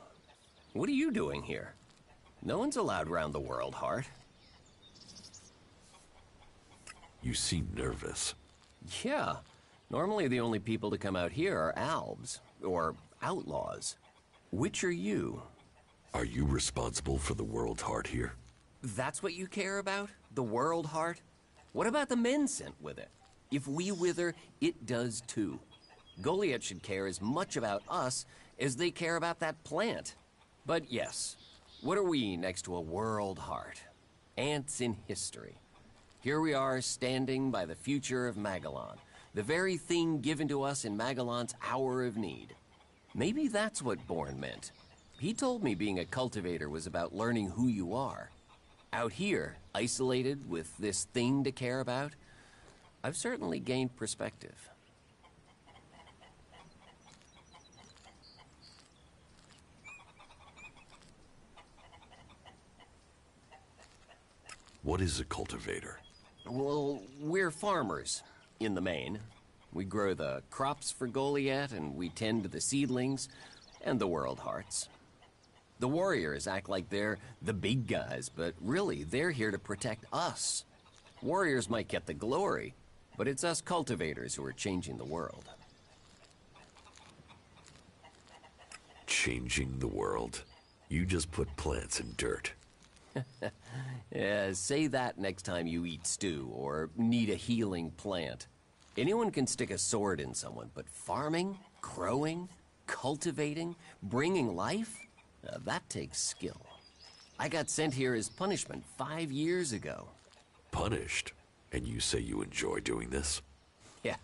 Speaker 15: What are you doing here? No one's allowed round the World Heart.
Speaker 7: You seem nervous.
Speaker 15: Yeah. Normally the only people to come out here are albs, or outlaws. Which are you?
Speaker 7: Are you responsible for the World Heart here?
Speaker 15: That's what you care about? The World Heart? What about the men sent with it? If we wither, it does too. Goliath should care as much about us as they care about that plant. But yes, what are we next to a World Heart? Ants in history. Here we are standing by the future of Magellan, the very thing given to us in Magellan's hour of need. Maybe that's what Bourne meant. He told me being a cultivator was about learning who you are. Out here, isolated with this thing to care about, I've certainly gained perspective.
Speaker 7: What is a cultivator?
Speaker 15: Well, we're farmers, in the main. We grow the crops for Goliath, and we tend to the seedlings and the World Hearts. The warriors act like they're the big guys, but really, they're here to protect us. Warriors might get the glory, but it's us cultivators who are changing the world.
Speaker 7: Changing the world? You just put plants in dirt.
Speaker 15: Yeah, say that next time you eat stew or need a healing plant. Anyone can stick a sword in someone, but farming, growing, cultivating, bringing life, that takes skill. I got sent here as punishment 5 years ago.
Speaker 7: Punished? And you say you enjoy doing this?
Speaker 15: Yeah,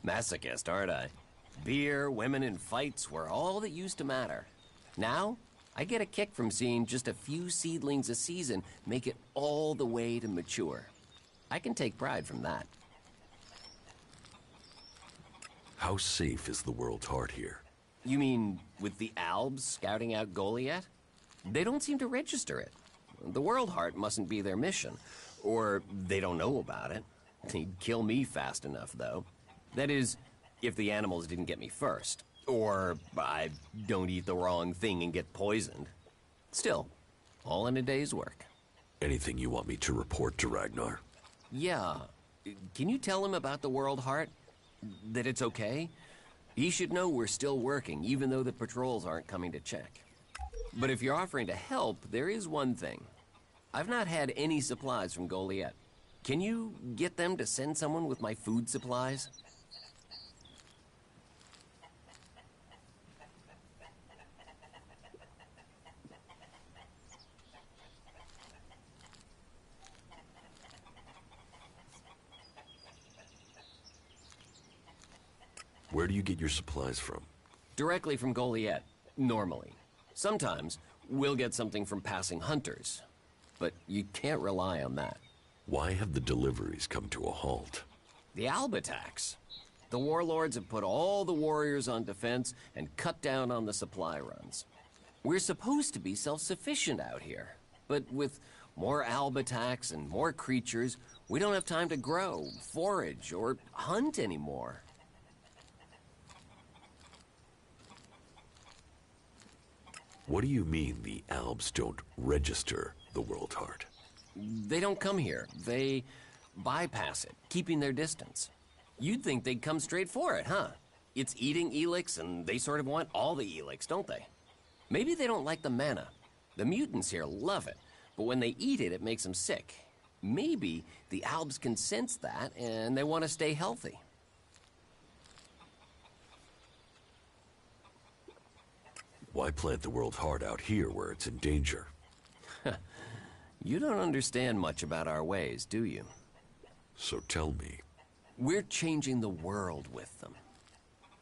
Speaker 15: masochist, aren't I? Beer, women, and fights were all that used to matter. Now, I get a kick from seeing just a few seedlings a season make it all the way to mature. I can take pride from that.
Speaker 7: How safe is the World Heart here?
Speaker 15: You mean with the Albs scouting out Goliath? They don't seem to register it. The World Heart mustn't be their mission, or they don't know about it. They'd kill me fast enough, though. That is, if the animals didn't get me first. Or I don't eat the wrong thing and get poisoned. Still, all in a day's work.
Speaker 7: Anything you want me to report to Ragnar?
Speaker 15: Yeah. Can you tell him about the World Heart? That it's okay? He should know we're still working, even though the patrols aren't coming to check. But if you're offering to help, there is one thing. I've not had any supplies from Goliath. Can you get them to send someone with my food supplies?
Speaker 7: Where do you get your supplies from?
Speaker 15: Directly from Goliath, normally. Sometimes, we'll get something from passing hunters. But you can't rely on that.
Speaker 7: Why have the deliveries come to a halt?
Speaker 15: The Alb attacks. The warlords have put all the warriors on defense and cut down on the supply runs. We're supposed to be self-sufficient out here. But with more Alb attacks and more creatures, we don't have time to grow, forage, or hunt anymore.
Speaker 7: What do you mean the Albs don't register the World Heart?
Speaker 15: They don't come here. They bypass it, keeping their distance. You'd think they'd come straight for it, huh? It's eating Elex, and they sort of want all the Elex, don't they? Maybe they don't like the mana. The mutants here love it, but when they eat it, it makes them sick. Maybe the Albs can sense that, and they want to stay healthy.
Speaker 7: Why plant the World Heart out here where it's in danger?
Speaker 15: You don't understand much about our ways, do you?
Speaker 7: So tell me.
Speaker 15: We're changing the world with them.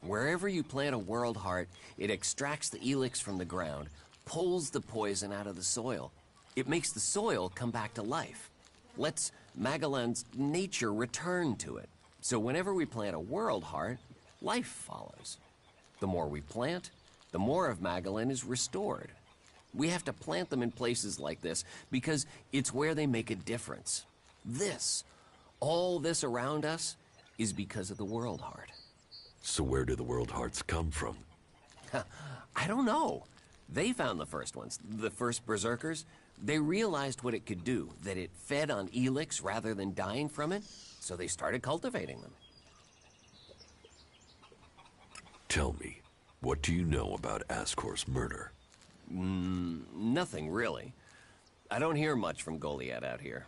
Speaker 15: Wherever you plant a World Heart, it extracts the Elex from the ground, pulls the poison out of the soil. It makes the soil come back to life. Lets Magellan's nature return to it. So whenever we plant a World Heart, life follows. The more we plant, the more of Magellan is restored. We have to plant them in places like this because it's where they make a difference. All this around us, is because of the World Heart.
Speaker 7: So where do the World Hearts come from?
Speaker 15: I don't know. They found the first ones, the first berserkers. They realized what it could do, that it fed on Elex rather than dying from it, so they started cultivating them.
Speaker 7: Tell me, what do you know about Ascor's murder?
Speaker 15: Nothing really. I don't hear much from Goliath out here.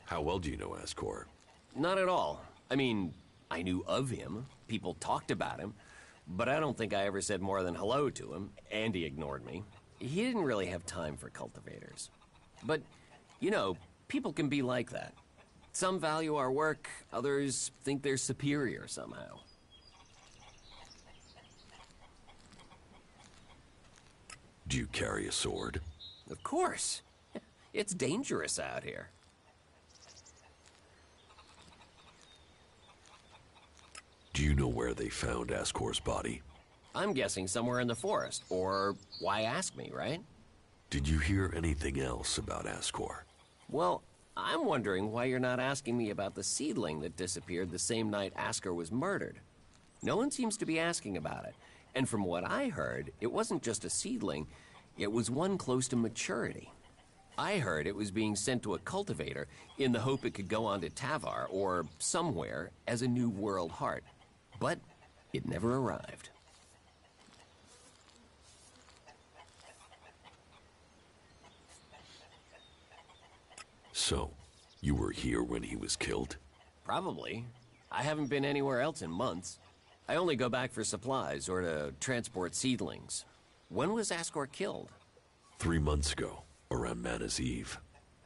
Speaker 7: How well do you know Ascor?
Speaker 15: Not at all. I mean, I knew of him. People talked about him. But I don't think I ever said more than hello to him, and he ignored me. He didn't really have time for cultivators. But, you know, people can be like that. Some value our work, others think they're superior somehow.
Speaker 7: Do you carry a sword?
Speaker 15: Of course. It's dangerous out here.
Speaker 7: Do you know where they found Ascor's body?
Speaker 15: I'm guessing somewhere in the forest, or why ask me, right?
Speaker 7: Did you hear anything else about Ascor?
Speaker 15: Well, I'm wondering why you're not asking me about the seedling that disappeared the same night Ascor was murdered. No one seems to be asking about it, and from what I heard, it wasn't just a seedling, it was one close to maturity. I heard it was being sent to a cultivator in the hope it could go on to Tavar or somewhere as a new world heart. But it never arrived.
Speaker 7: So, you were here when he was killed?
Speaker 15: Probably. I haven't been anywhere else in months. I only go back for supplies or to transport seedlings. When was Ascor killed?
Speaker 7: 3 months ago, around Mana's Eve.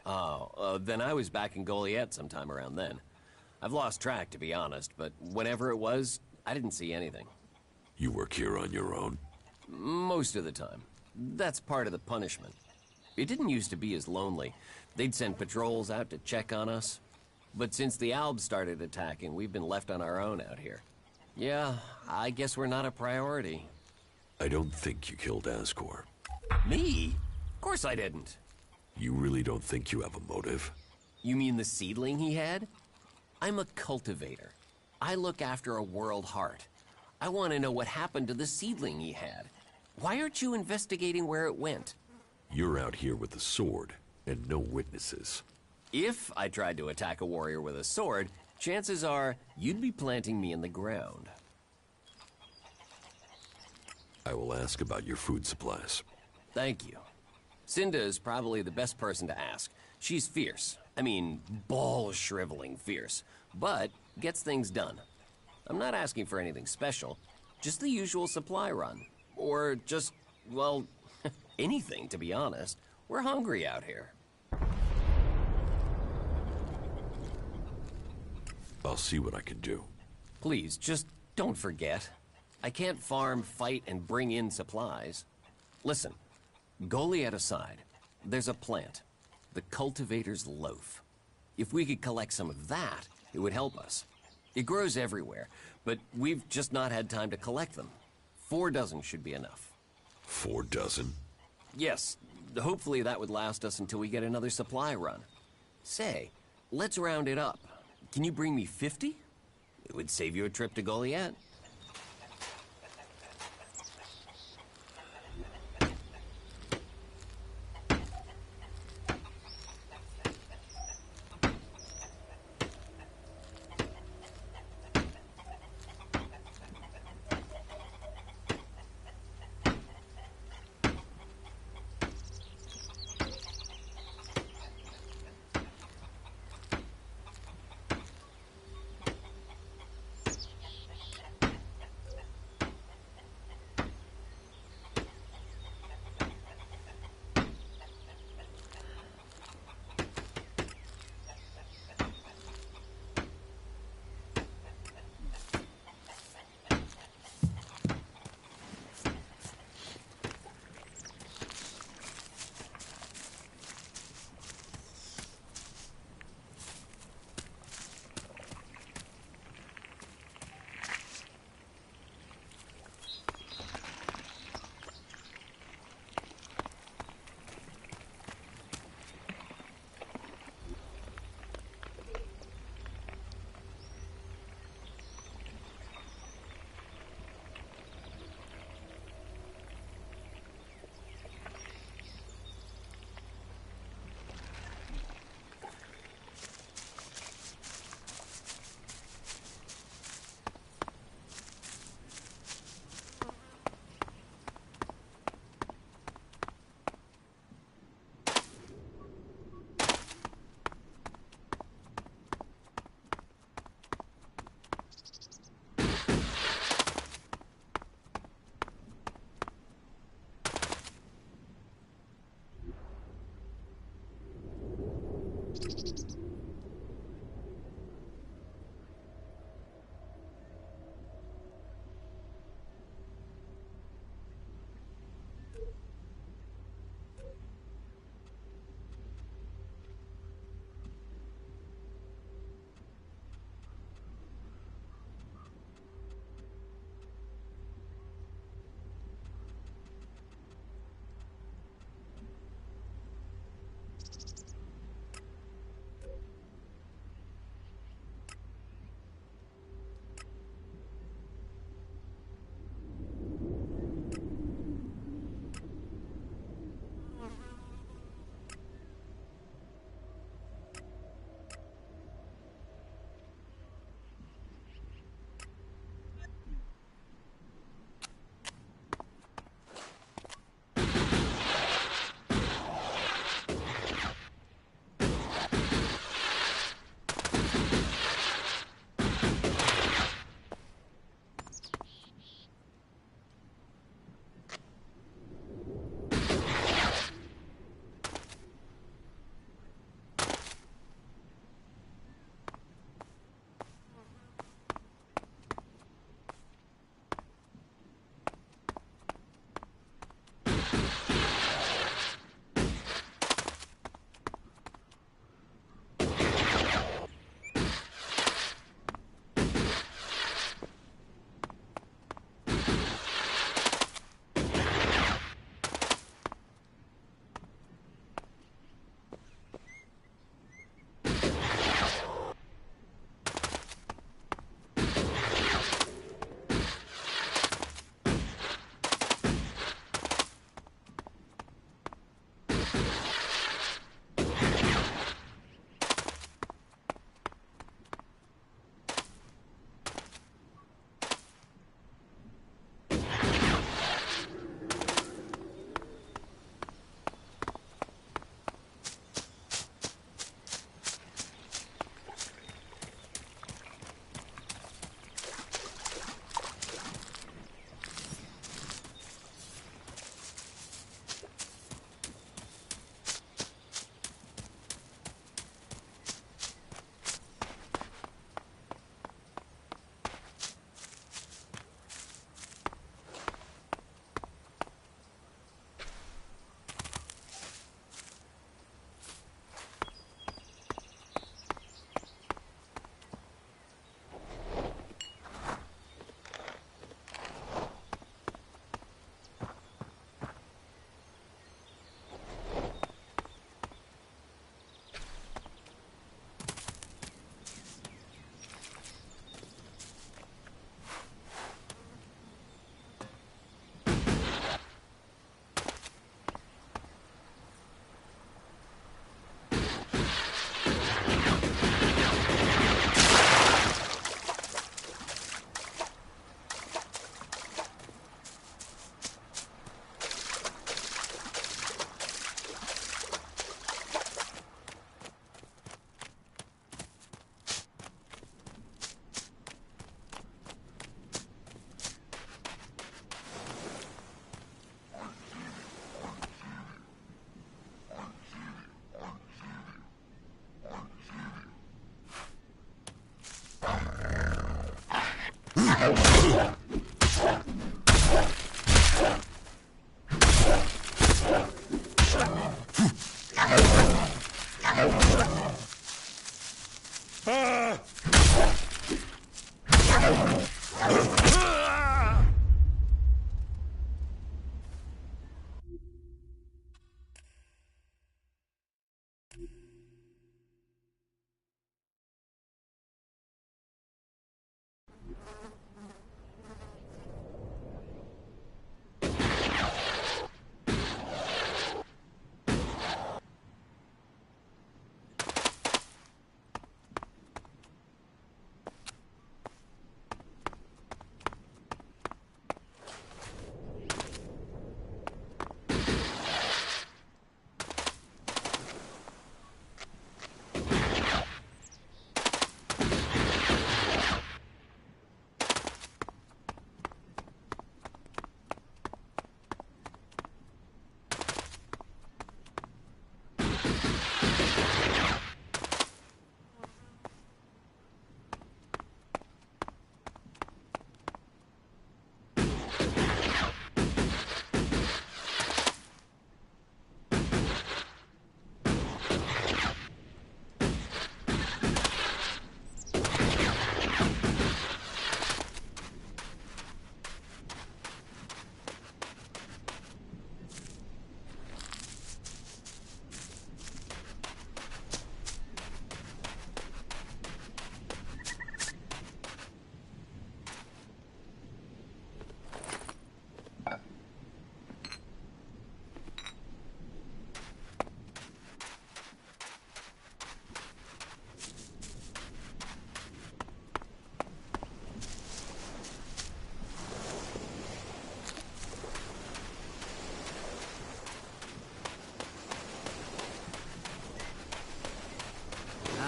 Speaker 15: Oh, then I was back in Goliath sometime around then. I've lost track, to be honest, but whenever it was, I didn't see anything.
Speaker 7: You work here on your own?
Speaker 15: Most of the time. That's part of the punishment. It didn't used to be as lonely. They'd send patrols out to check on us. But since the Albs started attacking, we've been left on our own out here. Yeah, I guess we're not a priority.
Speaker 7: I don't think you killed Ascor.
Speaker 15: Me? Of course I didn't.
Speaker 7: You really don't think you have a motive?
Speaker 15: You mean the seedling he had? I'm a cultivator. I look after a world heart. I want to know what happened to the seedling he had. Why aren't you investigating where it went?
Speaker 7: You're out here with a sword, and no witnesses.
Speaker 15: If I tried to attack a warrior with a sword, chances are you'd be planting me in the ground.
Speaker 7: I will ask about your food supplies.
Speaker 15: Thank you. Cinda is probably the best person to ask. She's fierce. I mean, ball-shriveling fierce. But gets things done. I'm not asking for anything special. Just the usual supply run. Or just, well, anything, to be honest. We're hungry out here.
Speaker 7: I'll see what I can do.
Speaker 15: Please, just don't forget. I can't farm, fight, and bring in supplies. Listen, Goliath aside, there's a plant. The Cultivator's Loaf. If we could collect some of that, it would help us. It grows everywhere, but we've just not had time to collect them. 4 dozen should be enough.
Speaker 7: 4 dozen?
Speaker 15: Yes, hopefully that would last us until we get another supply run. Say, let's round it up. Can you bring me 50? It would save you a trip to Goliath.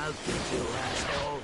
Speaker 3: I'll get you, asshole.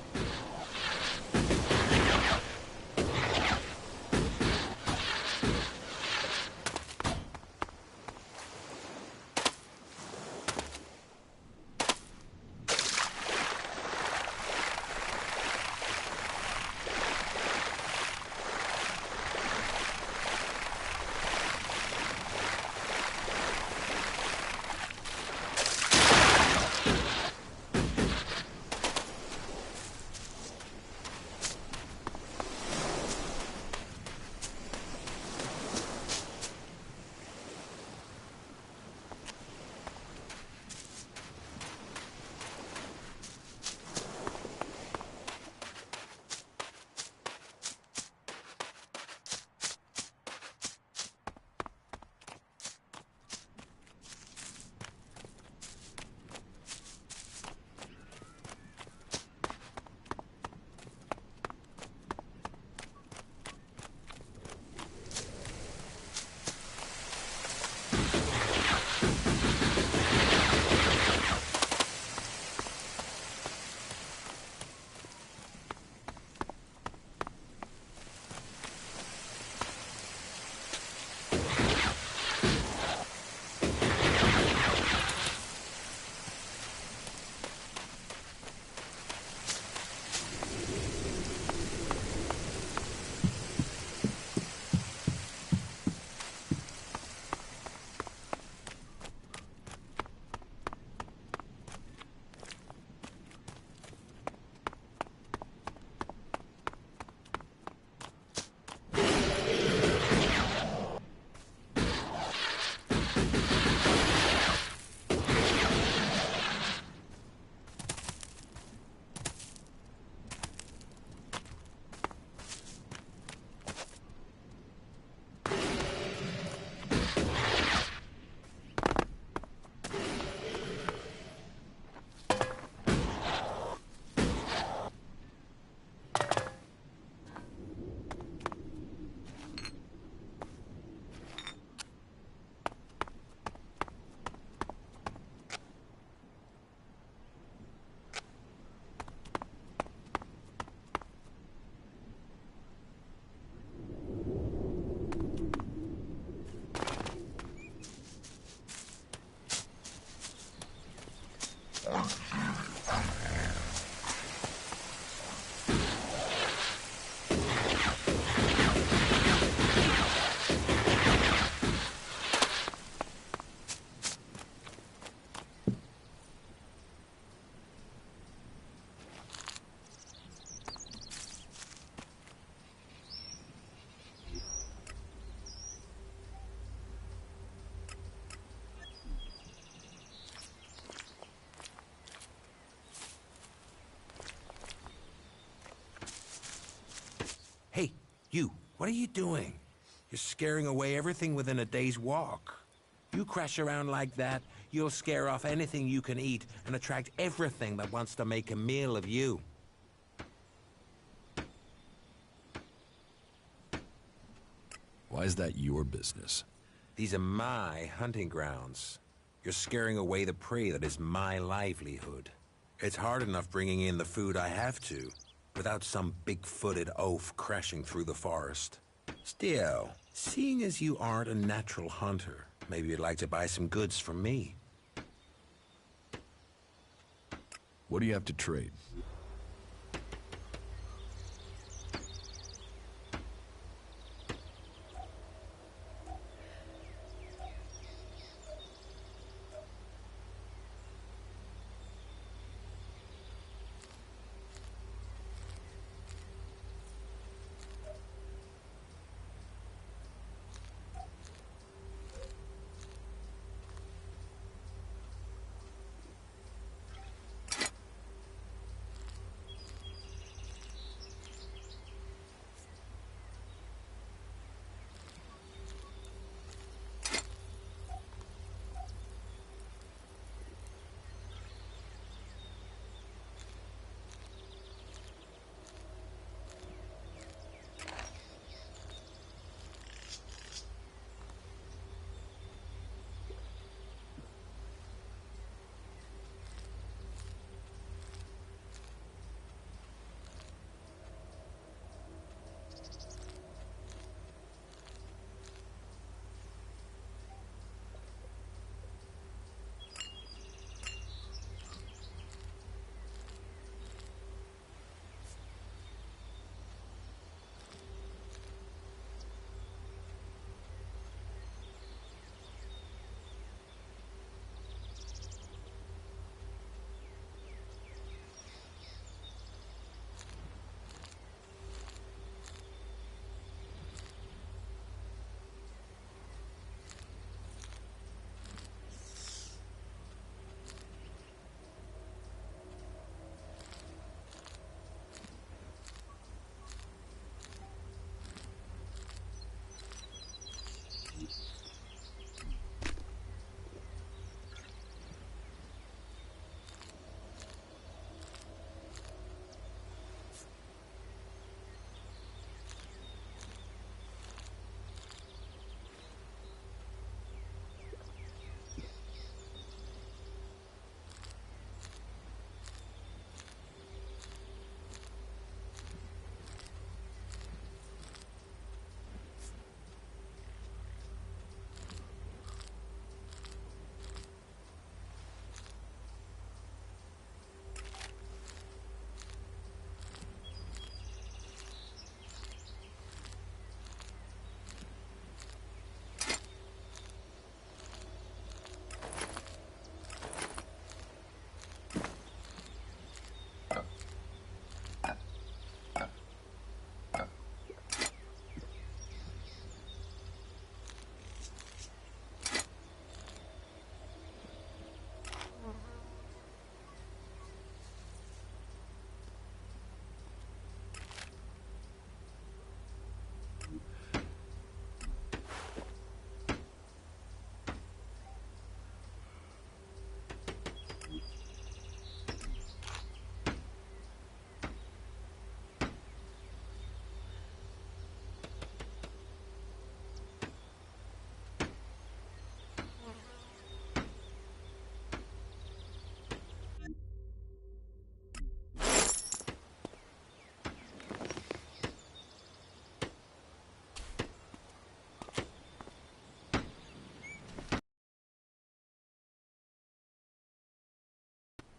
Speaker 16: Hey, you, what are you doing? You're scaring away everything within a day's walk. You crash around like that, you'll scare off anything you can eat and attract everything that wants to make a meal of you.
Speaker 2: Why is that your business?
Speaker 16: These are my hunting grounds. You're scaring away the prey that is my livelihood. It's hard enough bringing in the food I have to, without some big-footed oaf crashing through the forest. Still, seeing as you aren't a natural hunter, maybe you'd like to buy some goods from me.
Speaker 2: What do you have to trade?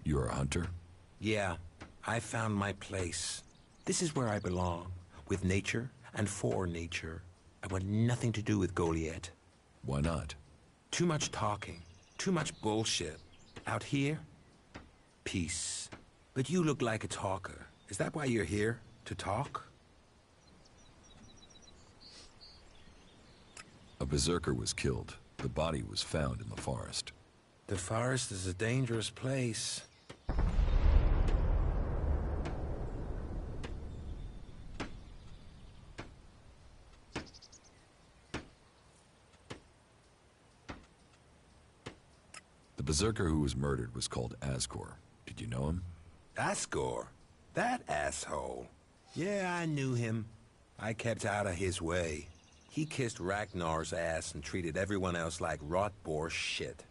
Speaker 2: You're a hunter?
Speaker 16: Yeah, I found my place. This is where I belong, with nature and for nature. I want nothing to do with Goliath.
Speaker 2: Why not?
Speaker 16: Too much talking, too much bullshit. Out here, peace. But you look like a talker. Is that why you're here? To talk?
Speaker 2: A berserker was killed. The body was found in the forest.
Speaker 16: The forest is a dangerous place.
Speaker 2: berserker who was murdered was called Ascor. Did you know him?
Speaker 16: Ascor? That asshole. Yeah, I knew him. I kept out of his way. He kissed Ragnar's ass and treated everyone else like rot-bore shit.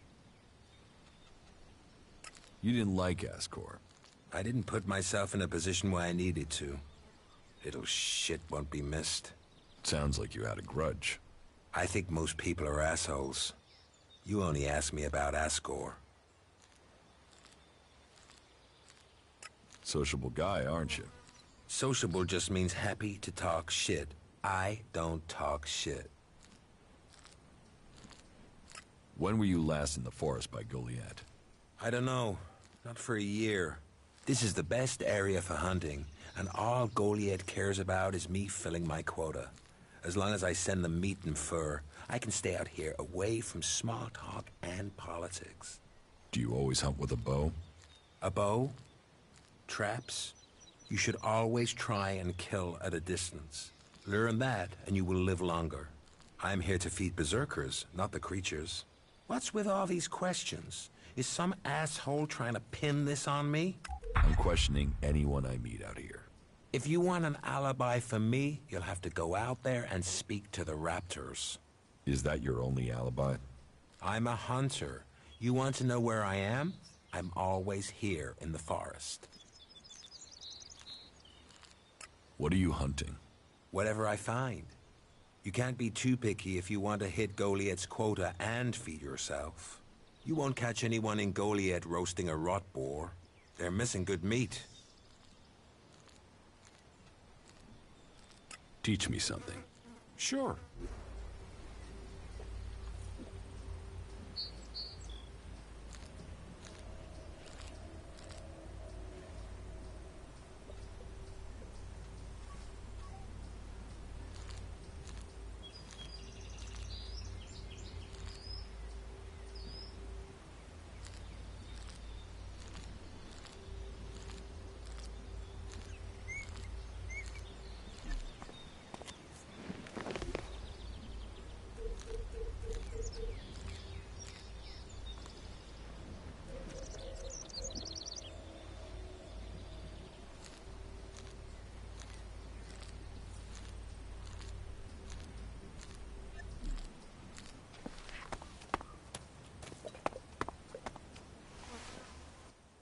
Speaker 2: You didn't like Ascor?
Speaker 16: I didn't put myself in a position where I needed to. Little shit won't be missed.
Speaker 2: Sounds like you had a grudge.
Speaker 16: I think most people are assholes. You only asked me about Ascor.
Speaker 2: Sociable guy, aren't you?
Speaker 16: Sociable just means happy to talk shit. I don't talk shit.
Speaker 2: When were you last in the forest by Goliath?
Speaker 16: I don't know. Not for a year. This is the best area for hunting, and all Goliath cares about is me filling my quota. As long as I send them meat and fur, I can stay out here away from small talk and politics.
Speaker 2: Do you always hunt with a bow?
Speaker 16: A bow? Traps? You should always try and kill at a distance. Learn that, and you will live longer. I'm here to feed berserkers, not the creatures. What's with all these questions? Is some asshole trying to pin this on me?
Speaker 2: I'm questioning anyone I meet out here.
Speaker 16: If you want an alibi for me, you'll have to go out there and speak to the raptors.
Speaker 2: Is that your only alibi?
Speaker 16: I'm a hunter. You want to know where I am? I'm always here in the forest.
Speaker 2: What are you hunting?
Speaker 16: Whatever I find. You can't be too picky if you want to hit Goliath's quota and feed yourself. You won't catch anyone in Goliath roasting a rot boar. They're missing good meat.
Speaker 2: Teach me something.
Speaker 16: Sure.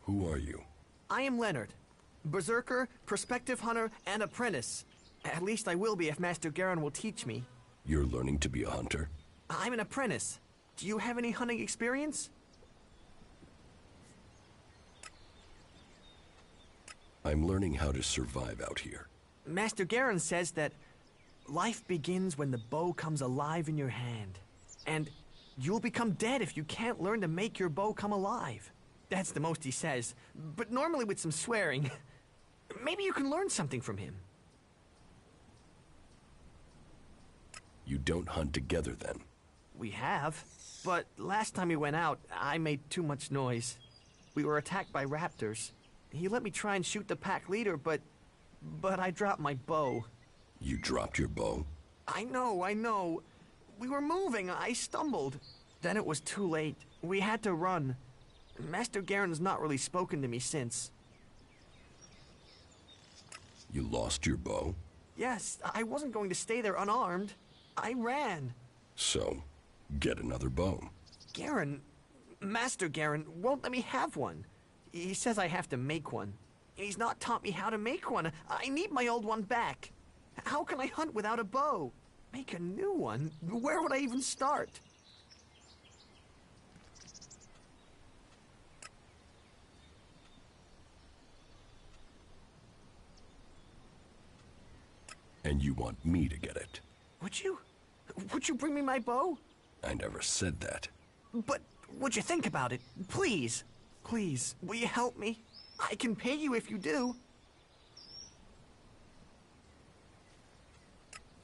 Speaker 2: Who are you?
Speaker 17: I am Leonard. Berserker, prospective hunter, and apprentice. At least I will be if Master Garen will teach me.
Speaker 2: You're learning to be a hunter?
Speaker 17: I'm an apprentice. Do you have any hunting experience?
Speaker 2: I'm learning how to survive out here.
Speaker 17: Master Garen says that life begins when the bow comes alive in your hand. And you'll become dead if you can't learn to make your bow come alive. That's the most he says, but normally with some swearing. Maybe you can learn something from him.
Speaker 2: You don't hunt together, then?
Speaker 17: We have, but last time we went out, I made too much noise. We were attacked by raptors. He let me try and shoot the pack leader, but I dropped my bow.
Speaker 2: You dropped your bow?
Speaker 17: I know. We were moving, I stumbled. Then it was too late. We had to run. Master Garen's not really spoken to me since.
Speaker 2: You lost your bow?
Speaker 17: Yes, I wasn't going to stay there unarmed. I ran.
Speaker 2: So, get another bow.
Speaker 17: Master Garen won't let me have one. He says I have to make one. And he's not taught me how to make one. I need my old one back. How can I hunt without a bow? Make a new one? Where would I even start?
Speaker 2: And you want me to get it?
Speaker 17: Would you? Would you bring me my bow?
Speaker 2: I never said that.
Speaker 17: But would you think about it? Please. Please, will you help me? I can pay you if you do.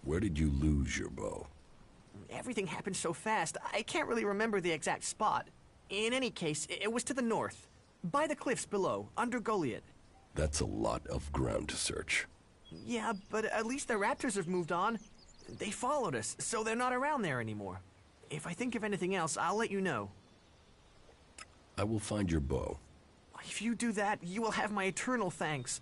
Speaker 2: Where did you lose your bow?
Speaker 17: Everything happened so fast, I can't really remember the exact spot. In any case, it was to the north. By the cliffs below, under Goliath.
Speaker 2: That's a lot of ground to search.
Speaker 17: Yeah, but at least the raptors have moved on. They followed us, so they're not around there anymore. If I think of anything else, I'll let you know.
Speaker 2: I will find your bow.
Speaker 17: If you do that, you will have my eternal thanks.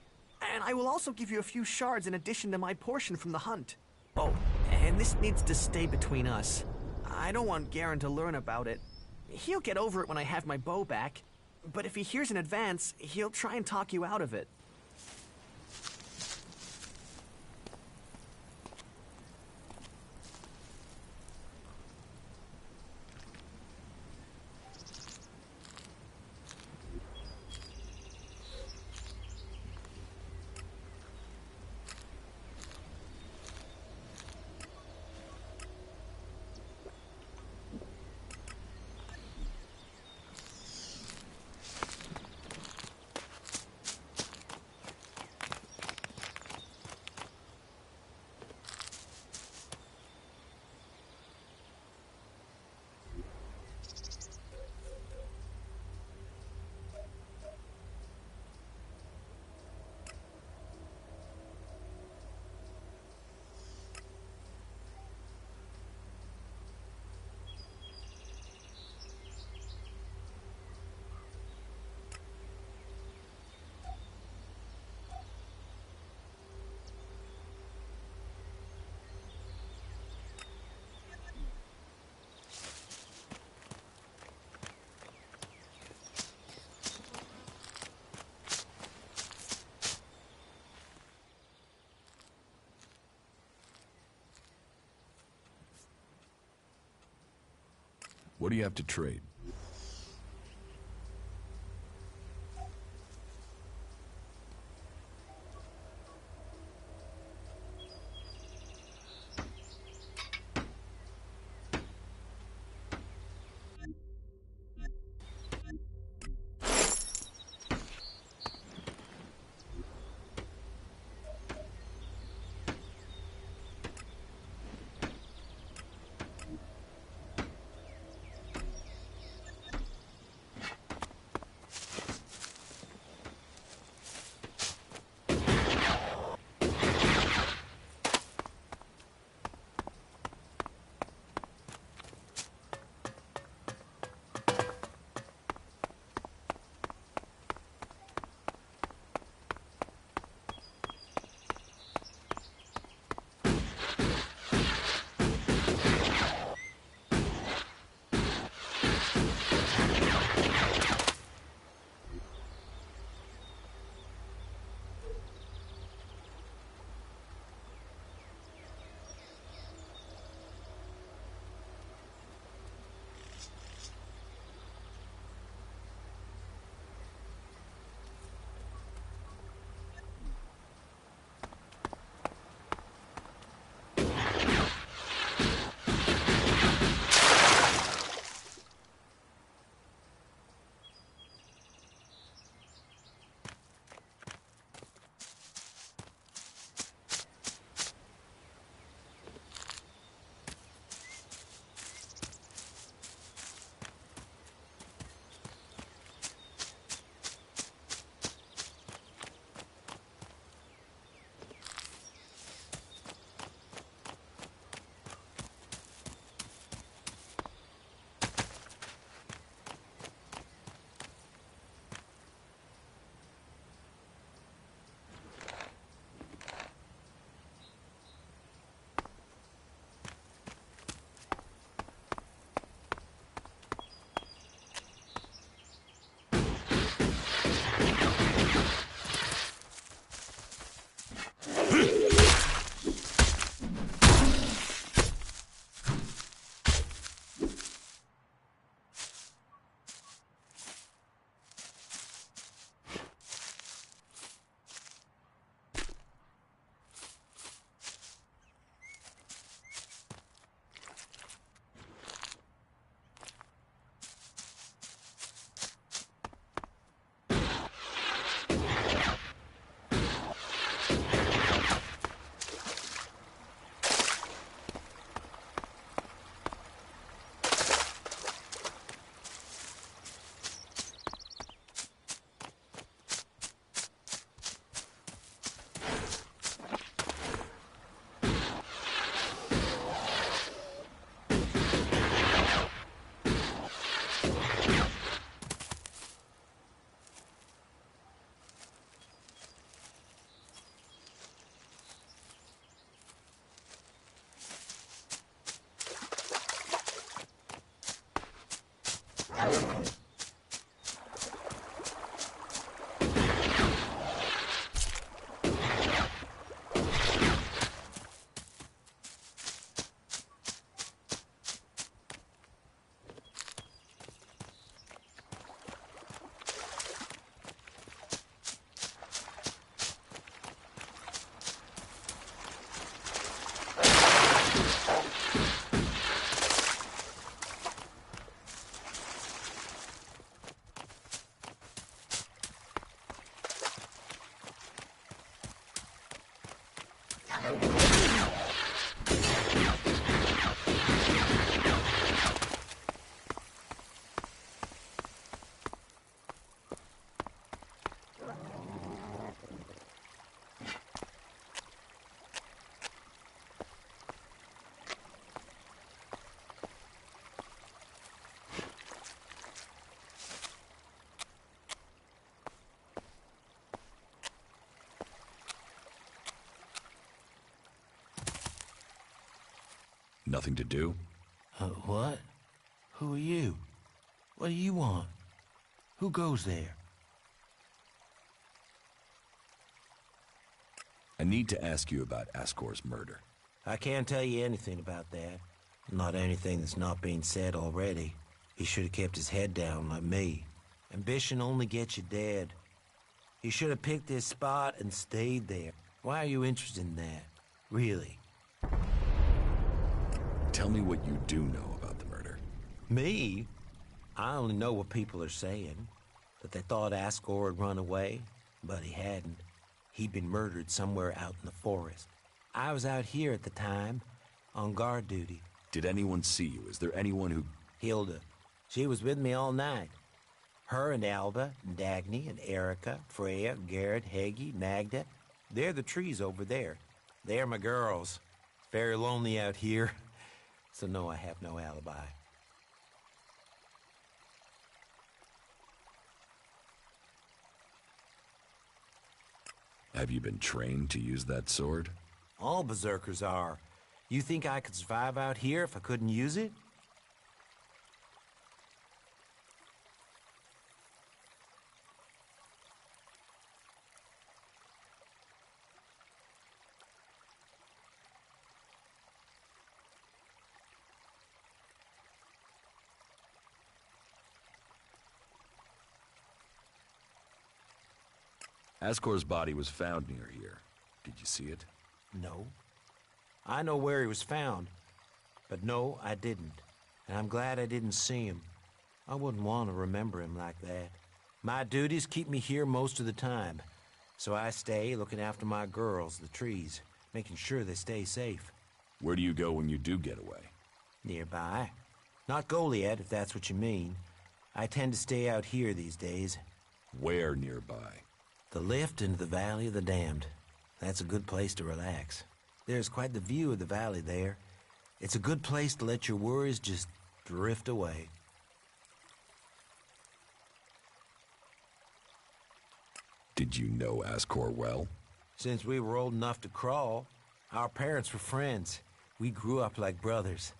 Speaker 17: And I will also give you a few shards in addition to my portion from the hunt. Oh, and this needs to stay between us. I don't want Garen to learn about it. He'll get over it when I have my bow back. But if he hears in advance, he'll try and talk you out of it.
Speaker 2: What do you have to trade? Nothing to do?
Speaker 18: What? Who are you? What do you want? Who goes there?
Speaker 2: I need to ask you about Ascor's murder.
Speaker 18: I can't tell you anything about that. Not anything that's not being said already. He should have kept his head down like me. Ambition only gets you dead. He should have picked his spot and stayed there. Why are you interested in that? Really?
Speaker 2: Tell me what you do know about the murder.
Speaker 18: Me? I only know what people are saying. That they thought Ascor had run away, but he hadn't. He'd been murdered somewhere out in the forest. I was out here at the time, on guard duty.
Speaker 2: Did anyone see you? Is there anyone who...
Speaker 18: Hilda. She was with me all night. Her and Alba, and Dagny, and Erica, Freya, Garrett, Heggie, Magda. They're the trees over there. They're my girls. Very lonely out here. So no, I have no alibi.
Speaker 2: Have you been trained to use that sword?
Speaker 18: All berserkers are. You think I could survive out here if I couldn't use it?
Speaker 2: Ascor's body was found near here. Did you see it?
Speaker 18: No. I know where he was found. But no, I didn't. And I'm glad I didn't see him. I wouldn't want to remember him like that. My duties keep me here most of the time. So I stay looking after my girls, the trees, making sure they stay safe.
Speaker 2: Where do you go when you do get away?
Speaker 18: Nearby. Not Goliad, if that's what you mean. I tend to stay out here these days.
Speaker 2: Where nearby?
Speaker 18: The lift into the Valley of the Damned. That's a good place to relax. There's quite the view of the valley there. It's a good place to let your worries just drift away.
Speaker 2: Did you know Ascor well?
Speaker 18: Since we were old enough to crawl, our parents were friends. We grew up like brothers.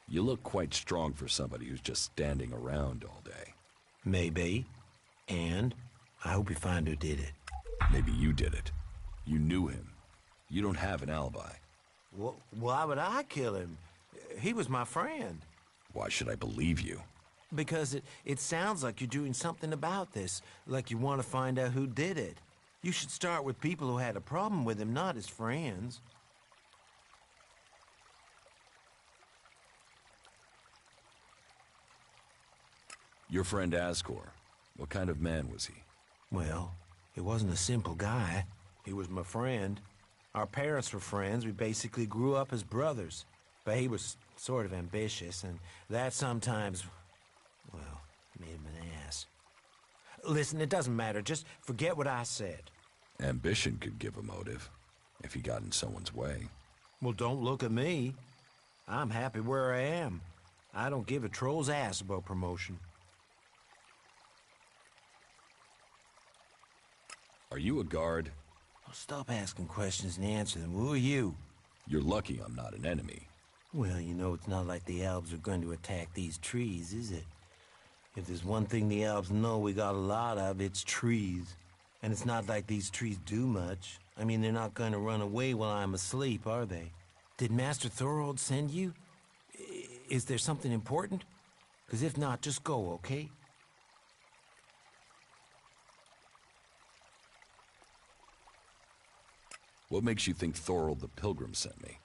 Speaker 2: You look quite strong for somebody who's just standing around all day.
Speaker 18: Maybe. And I hope you find who did it.
Speaker 2: Maybe you did it. You knew him. You don't have an alibi.
Speaker 18: Well, why would I kill him? He was my friend.
Speaker 2: Why should I believe you?
Speaker 18: Because it sounds like you're doing something about this, like you want to find out who did it. You should start with people who had a problem with him, not his friends.
Speaker 2: Your friend Ascor, what kind of man was he?
Speaker 18: Well, he wasn't a simple guy. He was my friend. Our parents were friends. We basically grew up as brothers. But he was sort of ambitious, and that sometimes, well, made him an ass. Listen, it doesn't matter. Just forget what I said.
Speaker 2: Ambition could give a motive, if he got in someone's way.
Speaker 18: Well, don't look at me. I'm happy where I am. I don't give a troll's ass about promotion.
Speaker 2: Are you a guard?
Speaker 18: Oh, stop asking questions and answer them. Who are you?
Speaker 2: You're lucky I'm not an enemy.
Speaker 18: Well, you know, it's not like the elves are going to attack these trees, is it? If there's one thing the elves know we got a lot of, it's trees. And it's not like these trees do much. I mean, they're not going to run away while I'm asleep, are they? Did Master Thorold send you? Is there something important? Because if not, just go, okay?
Speaker 2: What makes you think Thorold the Pilgrim sent me?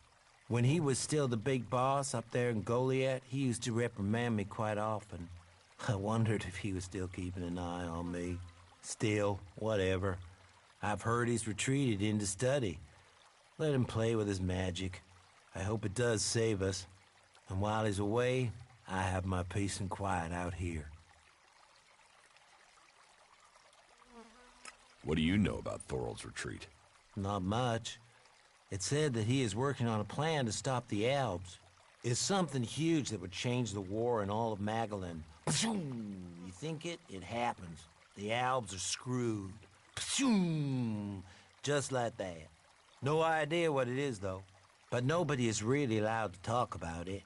Speaker 18: When he was still the big boss up there in Goliath, he used to reprimand me quite often. I wondered if he was still keeping an eye on me. Still, whatever. I've heard he's retreated into study. Let him play with his magic. I hope it does save us. And while he's away, I have my peace and quiet out here.
Speaker 2: What do you know about Thorold's retreat?
Speaker 18: Not much. It said that he is working on a plan to stop the Albs. It's something huge that would change the war in all of Magellan. You think it? It happens. The Albs are screwed. Just like that. No idea what it is, though. But nobody is really allowed to talk about it.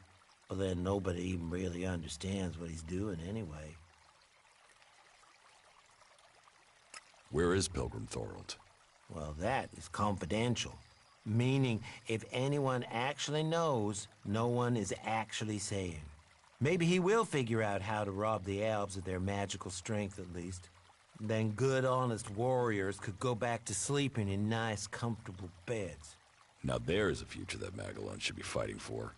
Speaker 18: But then nobody even really understands what he's doing anyway.
Speaker 2: Where is Pilgrim Thorold?
Speaker 18: Well, that is confidential. Meaning, if anyone actually knows, no one is actually saying. Maybe he will figure out how to rob the Albs of their magical strength, at least. Then good, honest warriors could go back to sleeping in nice, comfortable beds.
Speaker 2: Now there's a future that Magellan should be fighting for.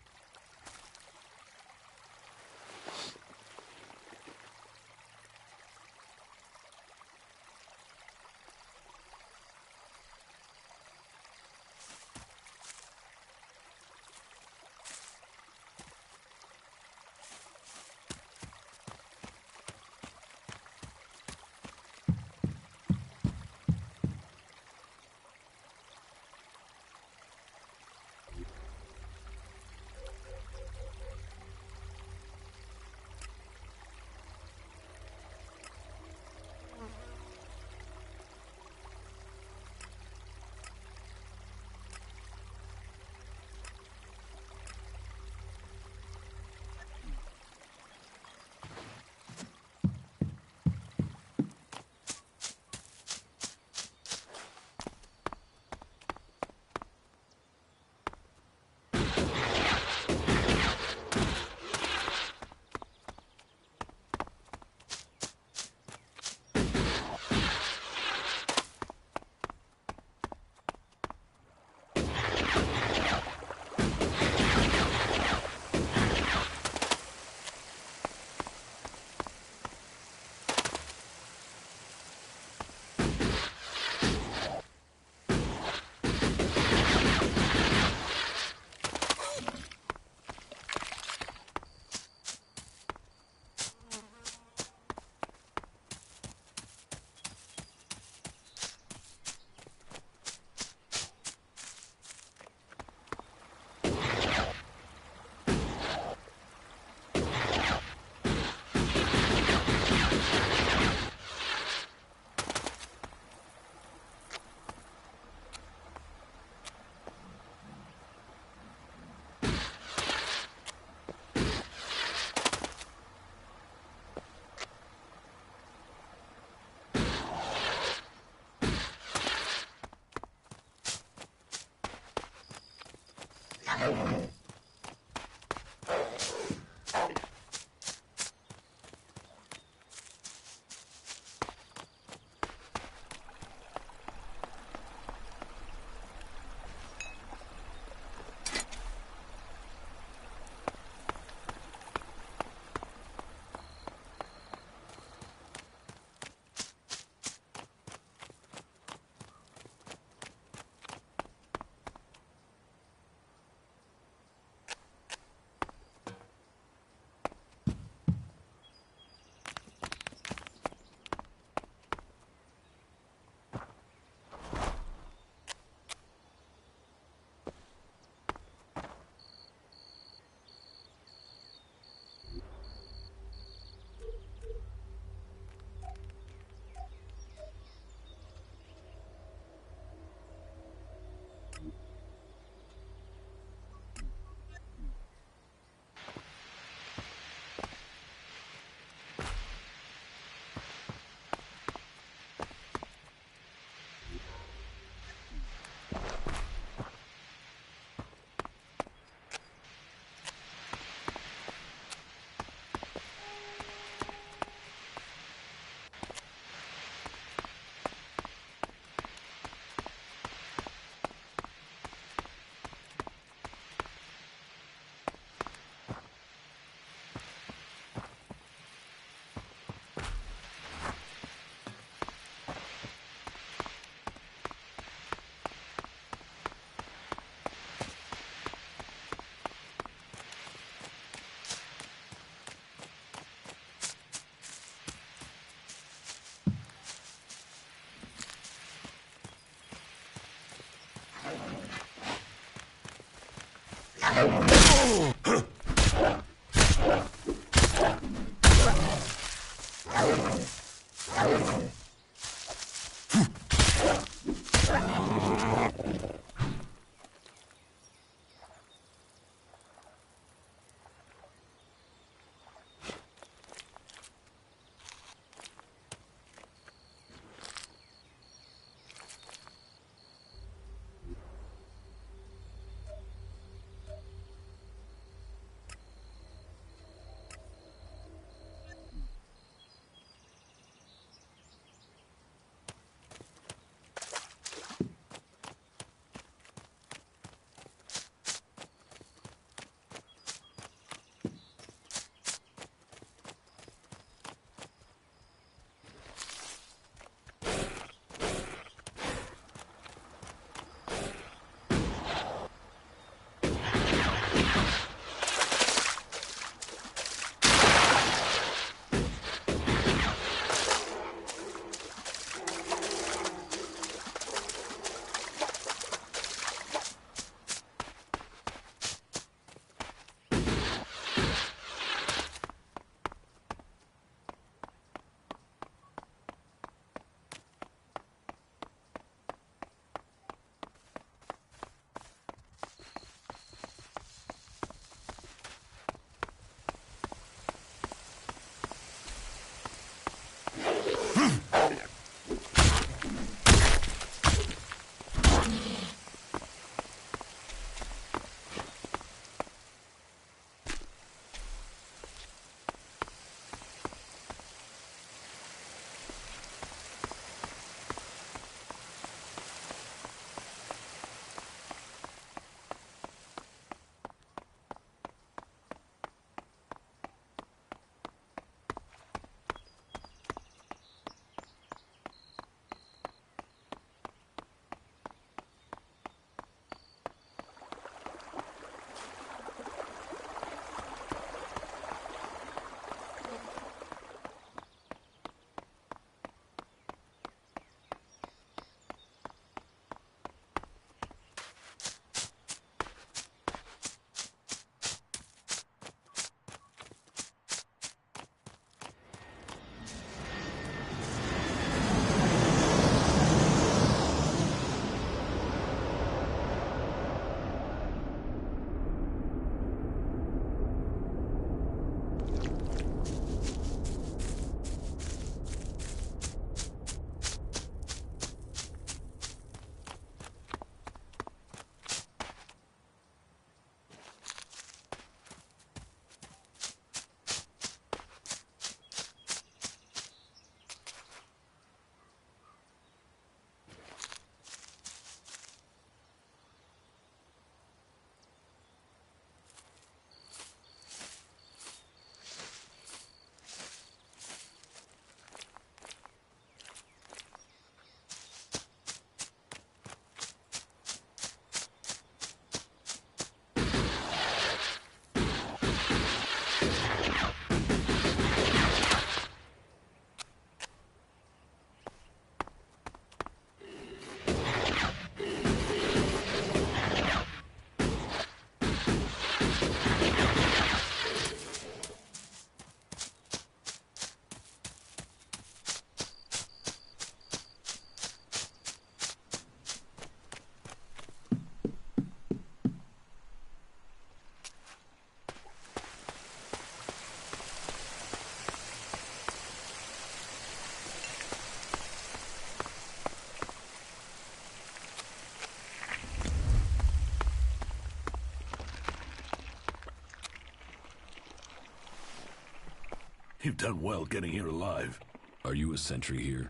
Speaker 19: You've done well getting here alive.
Speaker 2: Are you a sentry here?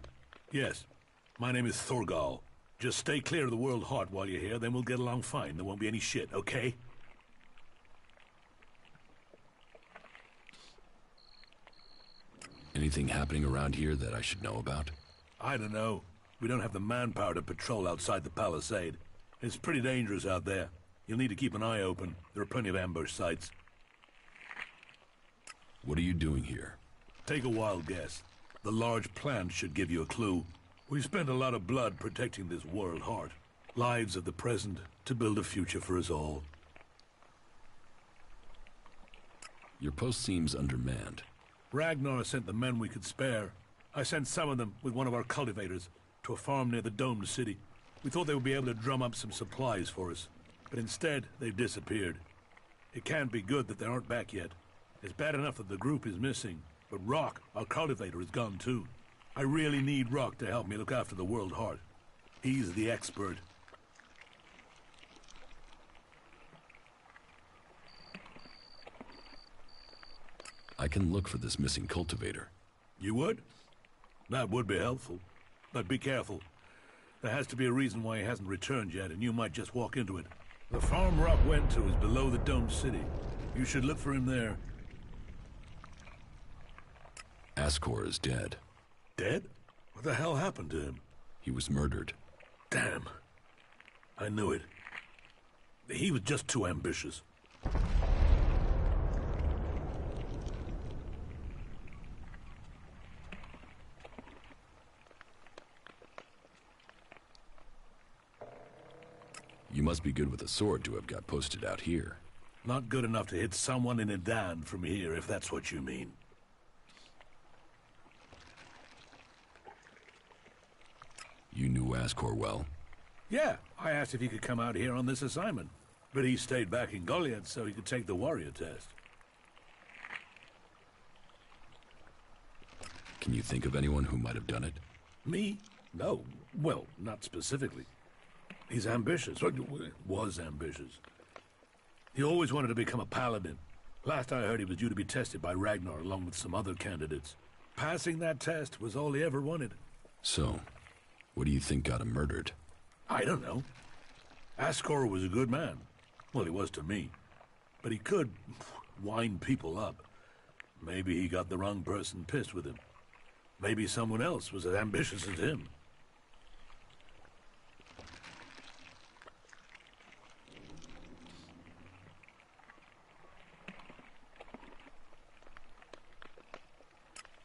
Speaker 19: Yes. My name is Thorgal. Just stay clear of the World Heart while you're here, then we'll get along fine. There won't be any shit, okay?
Speaker 2: Anything happening around here that I should know about?
Speaker 19: I don't know. We don't have the manpower to patrol outside the palisade. It's pretty dangerous out there. You'll need to keep an eye open. There are plenty of ambush sites.
Speaker 2: What are you doing here?
Speaker 19: Take a wild guess. The large plant should give you a clue. We've spent a lot of blood protecting this World Heart. Lives of the present to build a future for us all.
Speaker 2: Your post seems undermanned.
Speaker 19: Ragnar sent the men we could spare. I sent some of them with one of our cultivators to a farm near the domed city. We thought they would be able to drum up some supplies for us, but instead they've disappeared. It can't be good that they aren't back yet. It's bad enough that the group is missing, but Rock, our cultivator, is gone too. I really need Rock to help me look after the World Heart. He's the expert.
Speaker 2: I can look for this missing cultivator.
Speaker 19: You would? That would be helpful. But be careful. There has to be a reason why he hasn't returned yet, and you might just walk into it. The farm Rock went to is below the domed city. You should look for him there.
Speaker 2: Ascor is dead.
Speaker 19: Dead? What the hell happened to him?
Speaker 2: He was murdered.
Speaker 19: Damn. I knew it. He was just too ambitious.
Speaker 2: You must be good with a sword to have got posted out here.
Speaker 19: Not good enough to hit someone in Edan from here, if that's what you mean.
Speaker 2: You knew Ascor well?
Speaker 19: Yeah, I asked if he could come out here on this assignment. But he stayed back in Goliath so he could take the warrior test.
Speaker 2: Can you think of anyone who might have done it?
Speaker 19: Me? No. Well, not specifically. He's ambitious. Was ambitious. He always wanted to become a paladin. Last I heard, he was due to be tested by Ragnar along with some other candidates. Passing that test was all he ever wanted.
Speaker 2: So, what do you think got him murdered?
Speaker 19: I don't know. Ascor was a good man. Well, he was to me. But he could wind people up. Maybe he got the wrong person pissed with him. Maybe someone else was as ambitious as him.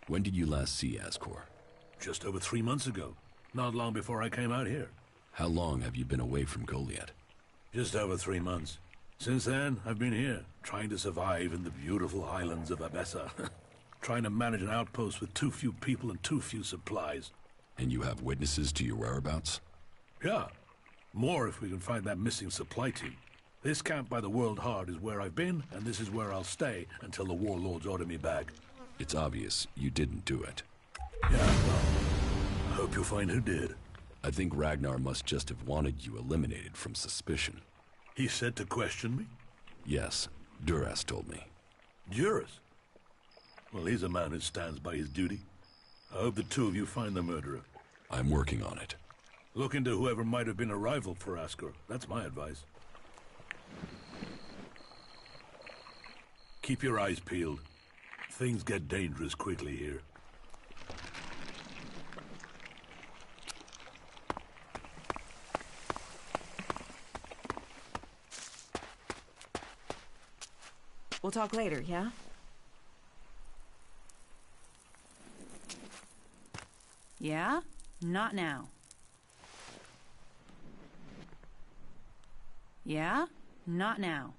Speaker 2: When did you last see Ascor?
Speaker 19: Just over 3 months ago. Not long before I came out here.
Speaker 2: How long have you been away from Goliath?
Speaker 19: Just over 3 months. Since then, I've been here, trying to survive in the beautiful highlands of Abessa. Trying to manage an outpost with too few people and too few supplies.
Speaker 2: And you have witnesses to your whereabouts?
Speaker 19: Yeah. More if we can find that missing supply team. This camp by the World Heart is where I've been, and this is where I'll stay until the warlords order me back.
Speaker 2: It's obvious you didn't do it.
Speaker 19: Yeah, well, I hope you'll find who did.
Speaker 2: I think Ragnar must just have wanted you eliminated from suspicion.
Speaker 19: He said to question me?
Speaker 2: Yes, Duras told me.
Speaker 19: Duras? Well, he's a man who stands by his duty. I hope the two of you find the murderer.
Speaker 2: I'm working on it.
Speaker 19: Look into whoever might have been a rival for Ascor. That's my advice. Keep your eyes peeled. Things get dangerous quickly here.
Speaker 13: We'll talk later, yeah?
Speaker 11: Yeah? Not now. Yeah? Not now.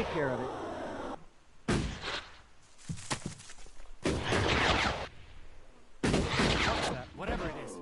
Speaker 8: take care of it.
Speaker 17: Whatever it is.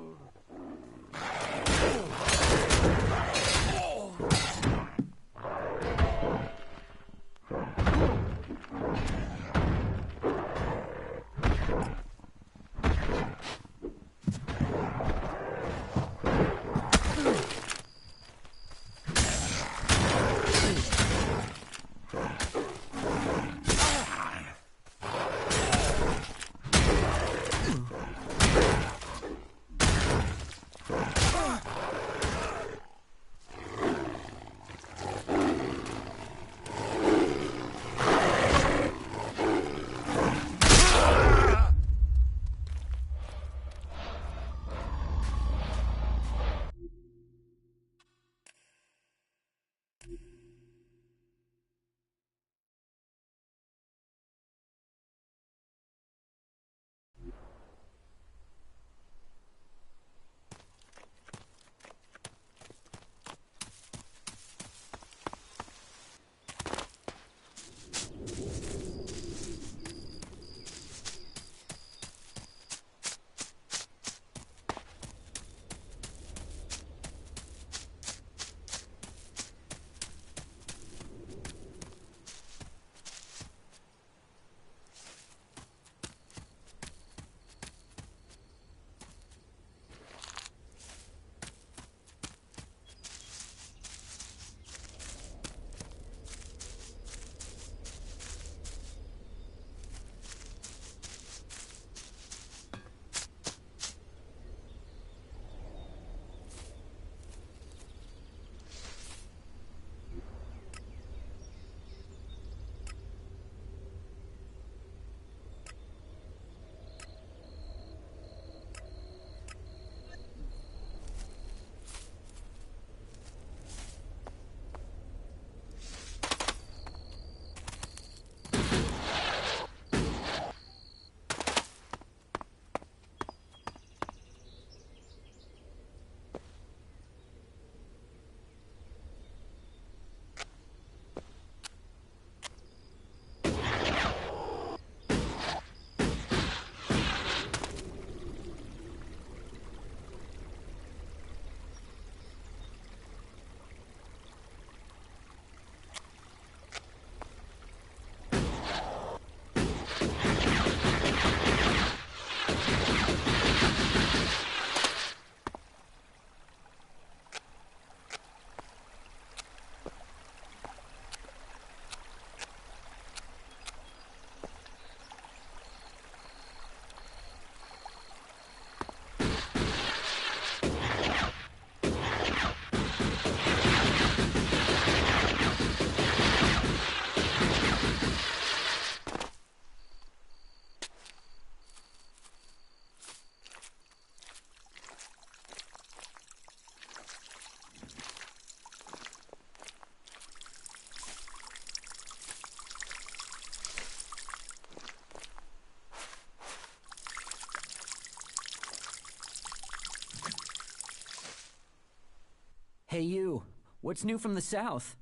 Speaker 8: Hey you, what's new from the south?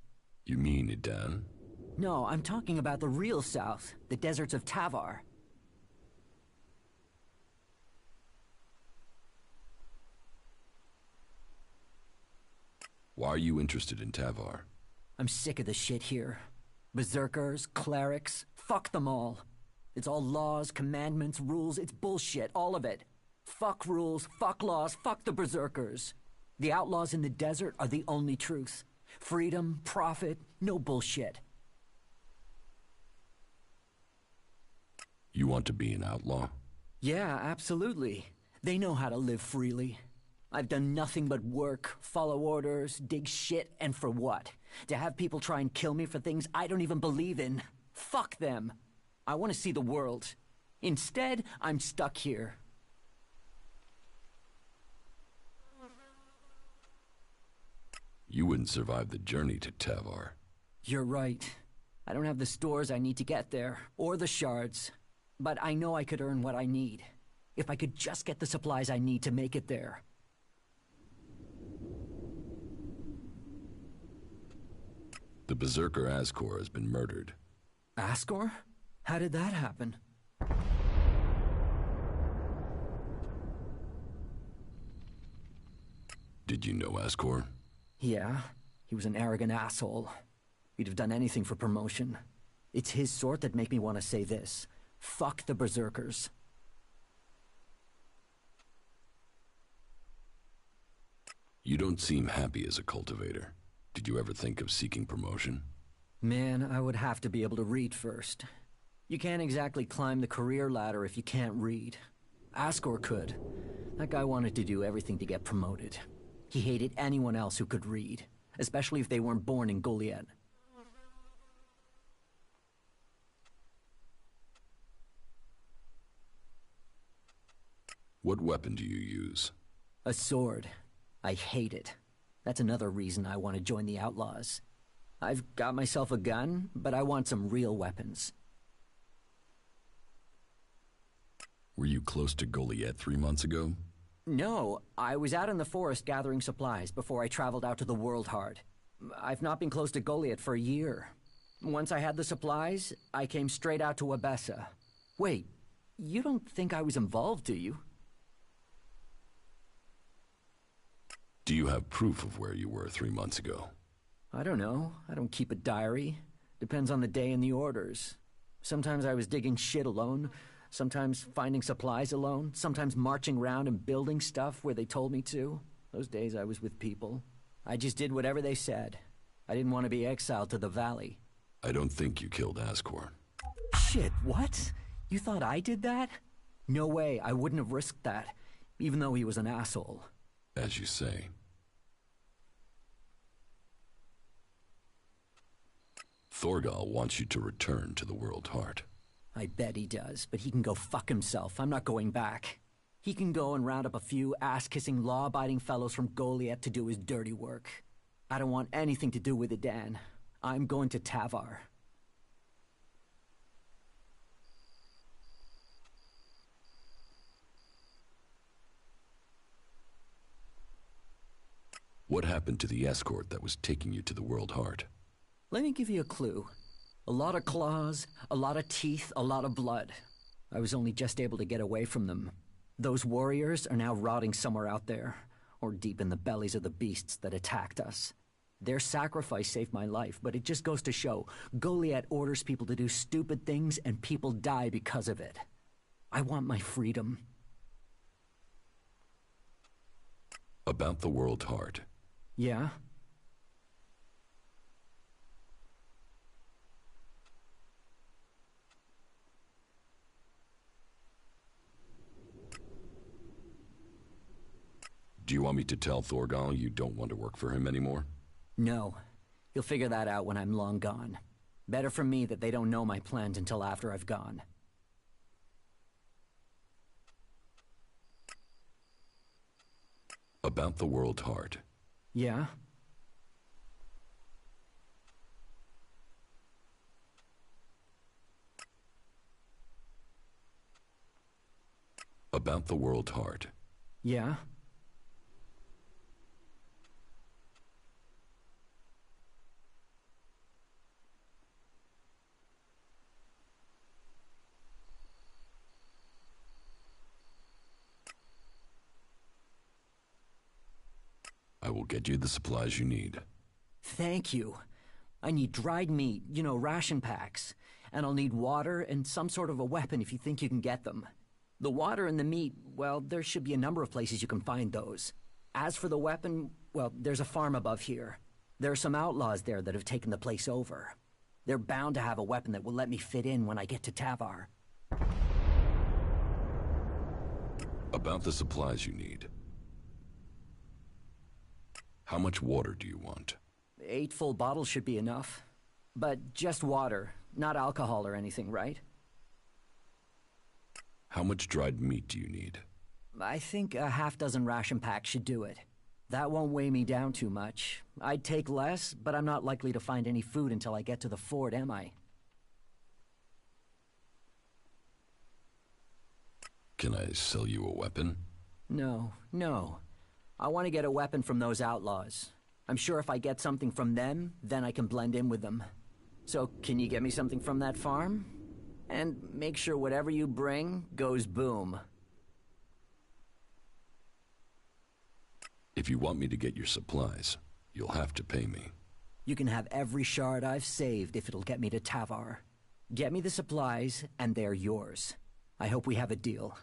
Speaker 2: You mean Idan?
Speaker 8: No, I'm talking about the real south, the deserts of Tavar.
Speaker 2: Why are you interested in Tavar?
Speaker 8: I'm sick of the shit here. Berserkers, clerics, fuck them all. It's all laws, commandments, rules, it's bullshit, all of it. Fuck rules, fuck laws, fuck the berserkers. The outlaws in the desert are the only truth. Freedom, profit, no bullshit.
Speaker 2: You want to be an outlaw?
Speaker 8: Yeah, absolutely. They know how to live freely. I've done nothing but work, follow orders, dig shit, and for what? To have people try and kill me for things I don't even believe in. Fuck them. I want to see the world. Instead, I'm stuck here.
Speaker 2: You wouldn't survive the journey to Tavar.
Speaker 8: You're right. I don't have the stores I need to get there, or the shards. But I know I could earn what I need. If I could just get the supplies I need to make it there.
Speaker 2: The Berserker Ascor has been murdered.
Speaker 8: Ascor? How did that happen?
Speaker 2: Did you know Ascor?
Speaker 8: Yeah, he was an arrogant asshole. He'd have done anything for promotion. It's his sort that make me want to say this. Fuck the Berserkers.
Speaker 2: You don't seem happy as a cultivator. Did you ever think of seeking promotion?
Speaker 8: Man, I would have to be able to read first. You can't exactly climb the career ladder if you can't read. Ascor could. That guy wanted to do everything to get promoted. He hated anyone else who could read, especially if they weren't born in Goliath.
Speaker 2: What weapon do you use?
Speaker 8: A sword. I hate it. That's another reason I want to join the Outlaws. I've got myself a gun, but I want some real weapons.
Speaker 2: Were you close to Goliath 3 months ago?
Speaker 8: No, I was out in the forest gathering supplies before I traveled out to the World Heart. I've not been close to Goliath for a year. Once I had the supplies, I came straight out to Abessa. Wait, you don't think I was involved, do you?
Speaker 2: Do you have proof of where you were 3 months ago?
Speaker 8: I don't know. I don't keep a diary. Depends on the day and the orders. Sometimes I was digging shit alone, sometimes finding supplies alone, sometimes marching around and building stuff where they told me to. Those days I was with people. I just did whatever they said. I didn't want to be exiled to the valley.
Speaker 2: I don't think you killed Ascor.
Speaker 8: Shit, what? You thought I did that? No way, I wouldn't have risked that, even though he was an asshole.
Speaker 2: As you say. Thorgal wants you to return to the World Heart.
Speaker 8: I bet he does, but he can go fuck himself. I'm not going back. He can go and round up a few ass-kissing, law-abiding fellows from Goliath to do his dirty work. I don't want anything to do with it, Dan. I'm going to Tavar.
Speaker 2: What happened to the escort that was taking you to the World Heart?
Speaker 8: Let me give you a clue. A lot of claws, a lot of teeth, a lot of blood. I was only just able to get away from them. Those warriors are now rotting somewhere out there, or deep in the bellies of the beasts that attacked us. Their sacrifice saved my life, but it just goes to show, Goliath orders people to do stupid things and people die because of it. I want my freedom.
Speaker 2: About the World Heart.
Speaker 8: Yeah?
Speaker 2: Do you want me to tell Thorgal you don't want to work for him anymore?
Speaker 8: No. He'll figure that out when I'm long gone. Better for me that they don't know my plans until after I've gone.
Speaker 2: About the World Heart.
Speaker 8: Yeah?
Speaker 2: About the World Heart.
Speaker 8: Yeah?
Speaker 2: I will get you the supplies you need.
Speaker 8: Thank you. I need dried meat, you know, ration packs. And I'll need water and some sort of a weapon if you think you can get them. The water and the meat, well, there should be a number of places you can find those. As for the weapon, well, there's a farm above here. There are some outlaws there that have taken the place over. They're bound to have a weapon that will let me fit in when I get to Tavar.
Speaker 2: About the supplies you need. How much water do you want?
Speaker 8: 8 full bottles should be enough. But just water, not alcohol or anything, right?
Speaker 2: How much dried meat do you need?
Speaker 8: I think a half-dozen ration packs should do it. That won't weigh me down too much. I'd take less, but I'm not likely to find any food until I get to the fort, am I?
Speaker 2: Can I sell you a weapon?
Speaker 8: No. I want to get a weapon from those outlaws. I'm sure if I get something from them, then I can blend in with them. So, can you get me something from that farm? And make sure whatever you bring goes boom.
Speaker 2: If you want me to get your supplies, you'll have to pay me.
Speaker 8: You can have every shard I've saved if it'll get me to Tavar. Get me the supplies, and they're yours. I hope we have a deal.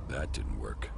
Speaker 2: That didn't work.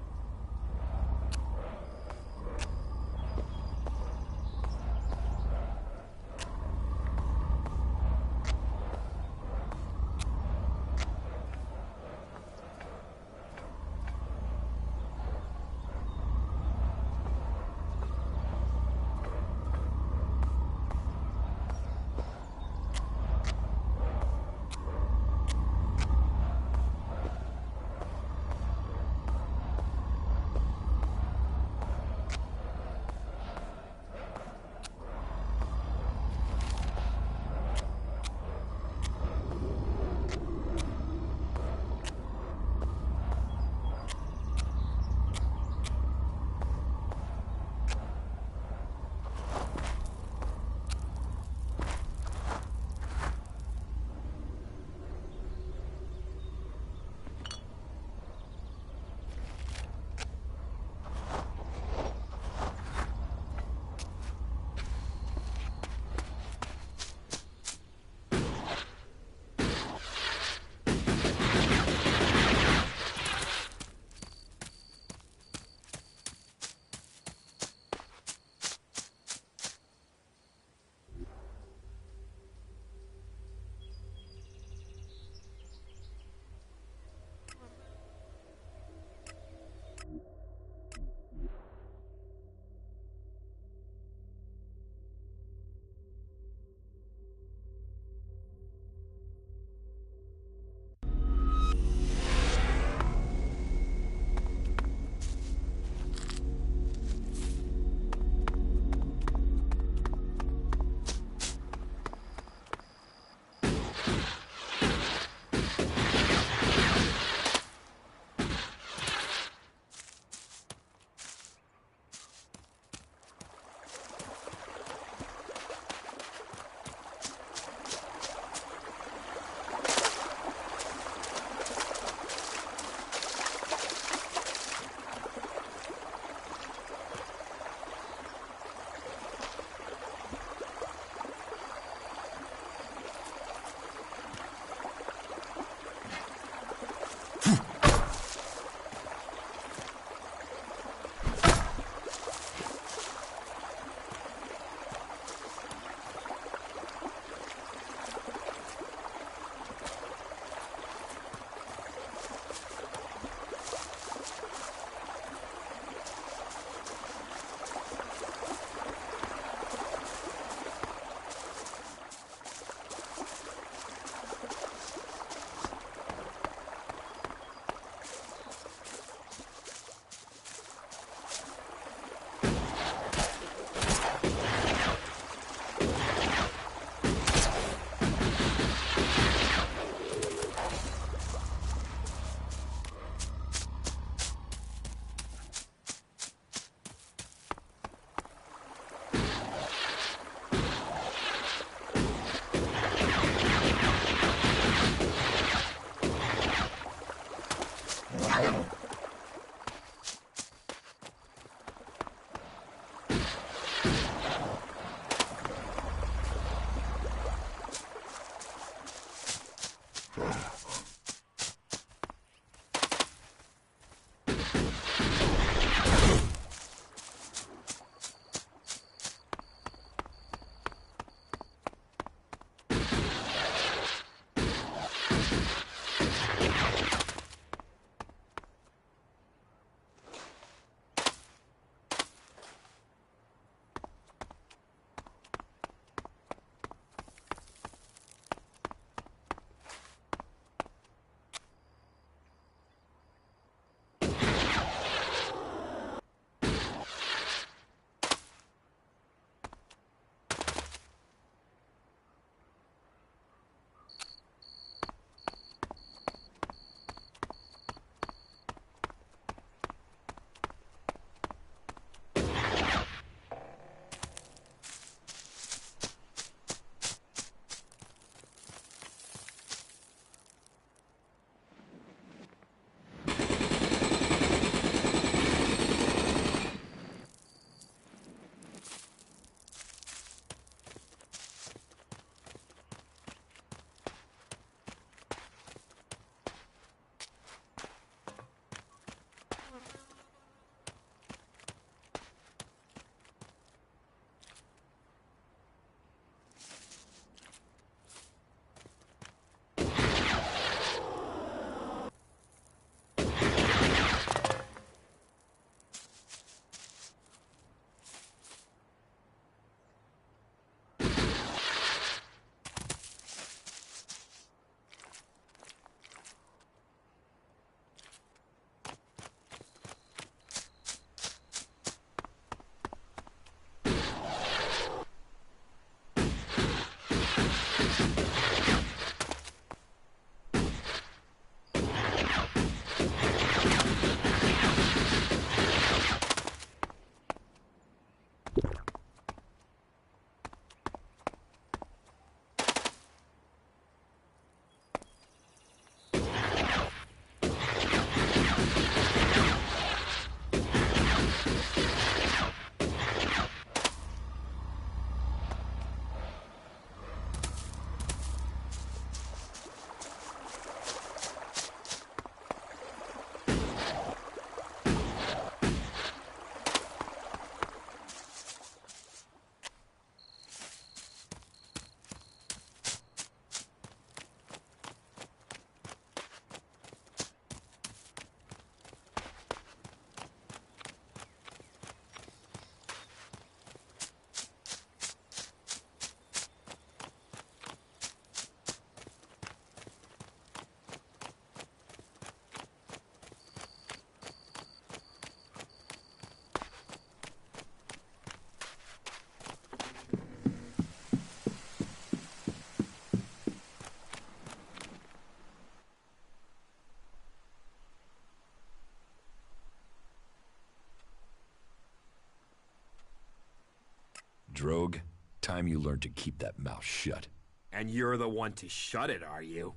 Speaker 2: Drogue, time you learned to keep that mouth shut.
Speaker 20: And you're the one to shut it, are you?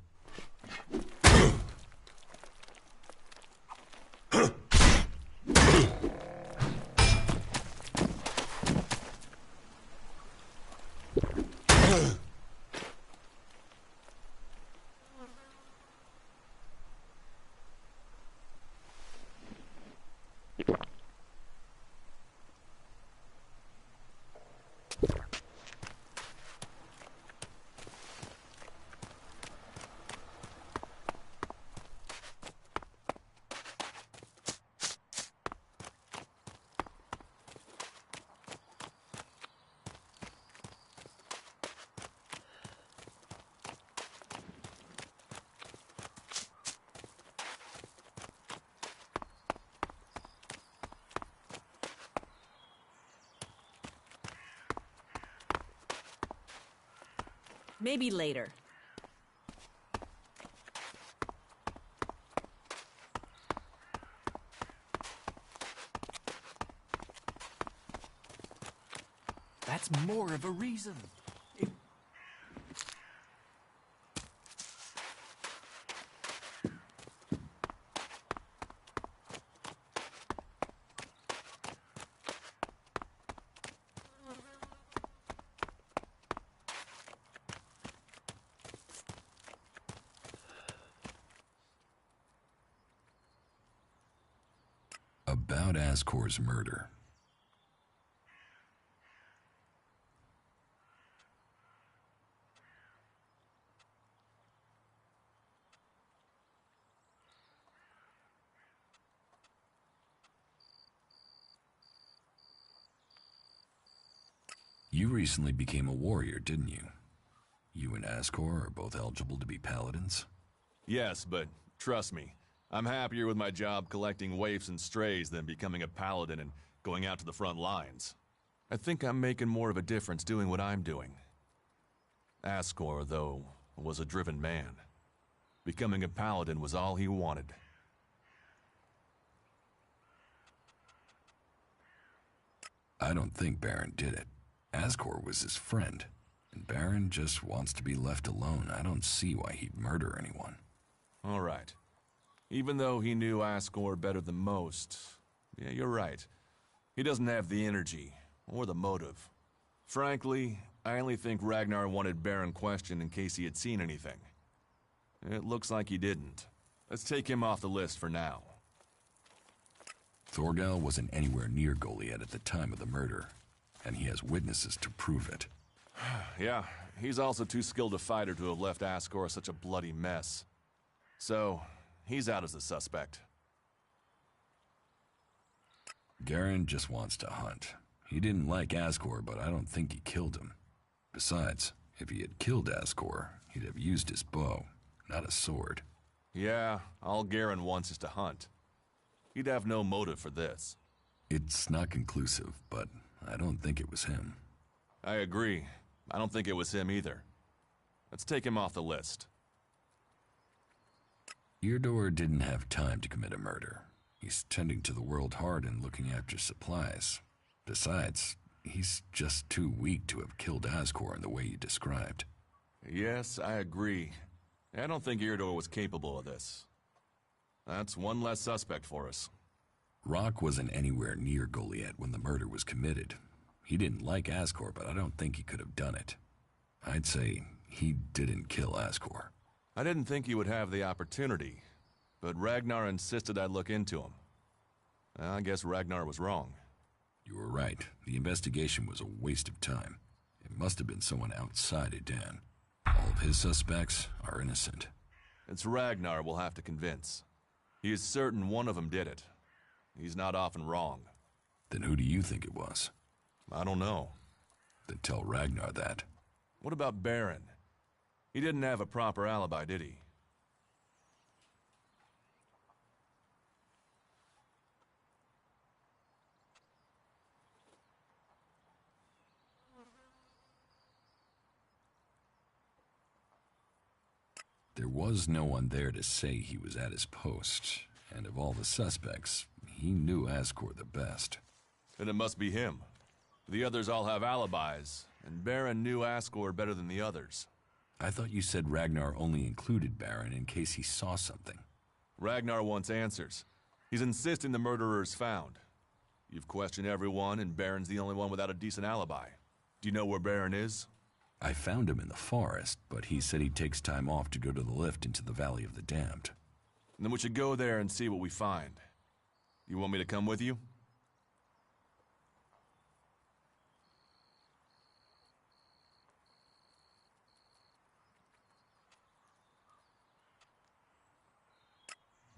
Speaker 13: Maybe later.
Speaker 5: That's more of a reason.
Speaker 2: about Ascor's murder? You recently became a warrior, didn't you? You and Ascor are both eligible to be paladins?
Speaker 10: Yes, but trust me, I'm happier with my job collecting waifs and strays than becoming a paladin and going out to the front lines. I think I'm making more of a difference doing what I'm doing. Ascor, though, was a driven man. Becoming a paladin was all he wanted.
Speaker 2: I don't think Baron did it. Ascor was his friend, and Baron just wants to be left alone. I don't see why he'd murder anyone.
Speaker 10: All right. Even though he knew Ascor better than most, yeah, you're right. He doesn't have the energy, or the motive. Frankly, I only think Ragnar wanted Baron questioned in case he had seen anything. It looks like he didn't. Let's take him off the list for now.
Speaker 2: Thorgal wasn't anywhere near Goliath at the time of the murder, and he has witnesses to prove it.
Speaker 10: Yeah, he's also too skilled a fighter to have left Ascor such a bloody mess. So, he's out as a suspect.
Speaker 2: Garen just wants to hunt. He didn't like Ascor, but I don't think he killed him. Besides, if he had killed Ascor, he'd have used his bow, not a sword.
Speaker 10: Yeah, all Garen wants is to hunt. He'd have no motive for this.
Speaker 2: It's not conclusive, but I don't think it was him.
Speaker 10: I agree. I don't think it was him either. Let's take him off the list.
Speaker 2: Eardor didn't have time to commit a murder. He's tending to the World Heart and looking after supplies. Besides, he's just too weak to have killed Ascor in the way you described.
Speaker 10: Yes, I agree. I don't think Eardor was capable of this. That's one less suspect for us.
Speaker 2: Rock wasn't anywhere near Goliath when the murder was committed. He didn't like Ascor, but I don't think he could have done it. I'd say he didn't kill Ascor.
Speaker 10: I didn't think he would have the opportunity, but Ragnar insisted I look into him. I guess Ragnar was wrong.
Speaker 2: You were right. The investigation was a waste of time. It must have been someone outside Edan. All of his suspects are innocent.
Speaker 10: It's Ragnar we'll have to convince. He is certain one of them did it. He's not often wrong.
Speaker 2: Then who do you think it was?
Speaker 10: I don't know.
Speaker 2: Then tell Ragnar that.
Speaker 10: What about Baron? He didn't have a proper alibi, did he?
Speaker 2: There was no one there to say he was at his post, and of all the suspects, he knew Ascor the best.
Speaker 10: Then it must be him. The others all have alibis, and Baron knew Ascor better than the others.
Speaker 2: I thought you said Ragnar only included Baron in case he saw something.
Speaker 10: Ragnar wants answers. He's insisting the murderer is found. You've questioned everyone, and Baron's the only one without a decent alibi. Do you know where Baron is?
Speaker 2: I found him in the forest, but he said he takes time off to go to the lift into the Valley of the Damned.
Speaker 10: Then we should go there and see what we find. You want me to come with you?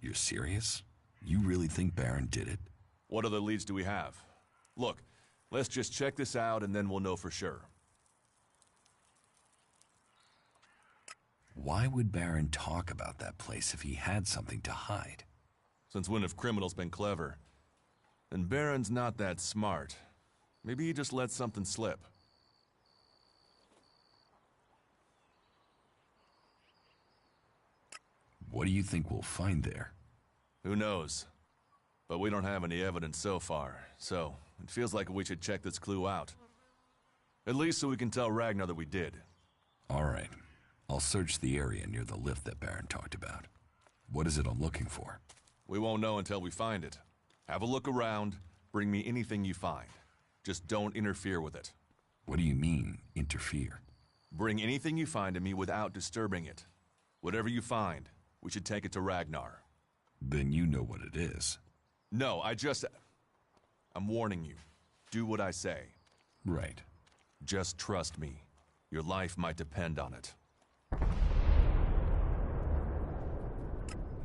Speaker 2: You're serious? You really think Baron did it?
Speaker 10: What other leads do we have? Look, let's just check this out and then we'll know for sure.
Speaker 2: Why would Baron talk about that place if he had something to hide?
Speaker 10: Since when have criminals been clever? And Baron's not that smart. Maybe he just let something slip.
Speaker 2: What do you think we'll find there?
Speaker 10: Who knows? But we don't have any evidence so far, so it feels like we should check this clue out. At least so we can tell Ragnar that we did.
Speaker 2: All right. I'll search the area near the lift that Baron talked about. What is it I'm looking for?
Speaker 10: We won't know until we find it. Have a look around, bring me anything you find. Just don't interfere with it.
Speaker 2: What do you mean, interfere?
Speaker 10: Bring anything you find to me without disturbing it. Whatever you find, we should take it to Ragnar.
Speaker 2: Then you know what it is.
Speaker 10: No, I just... I'm warning you. Do what I say.
Speaker 2: Right.
Speaker 10: Just trust me. Your life might depend on it.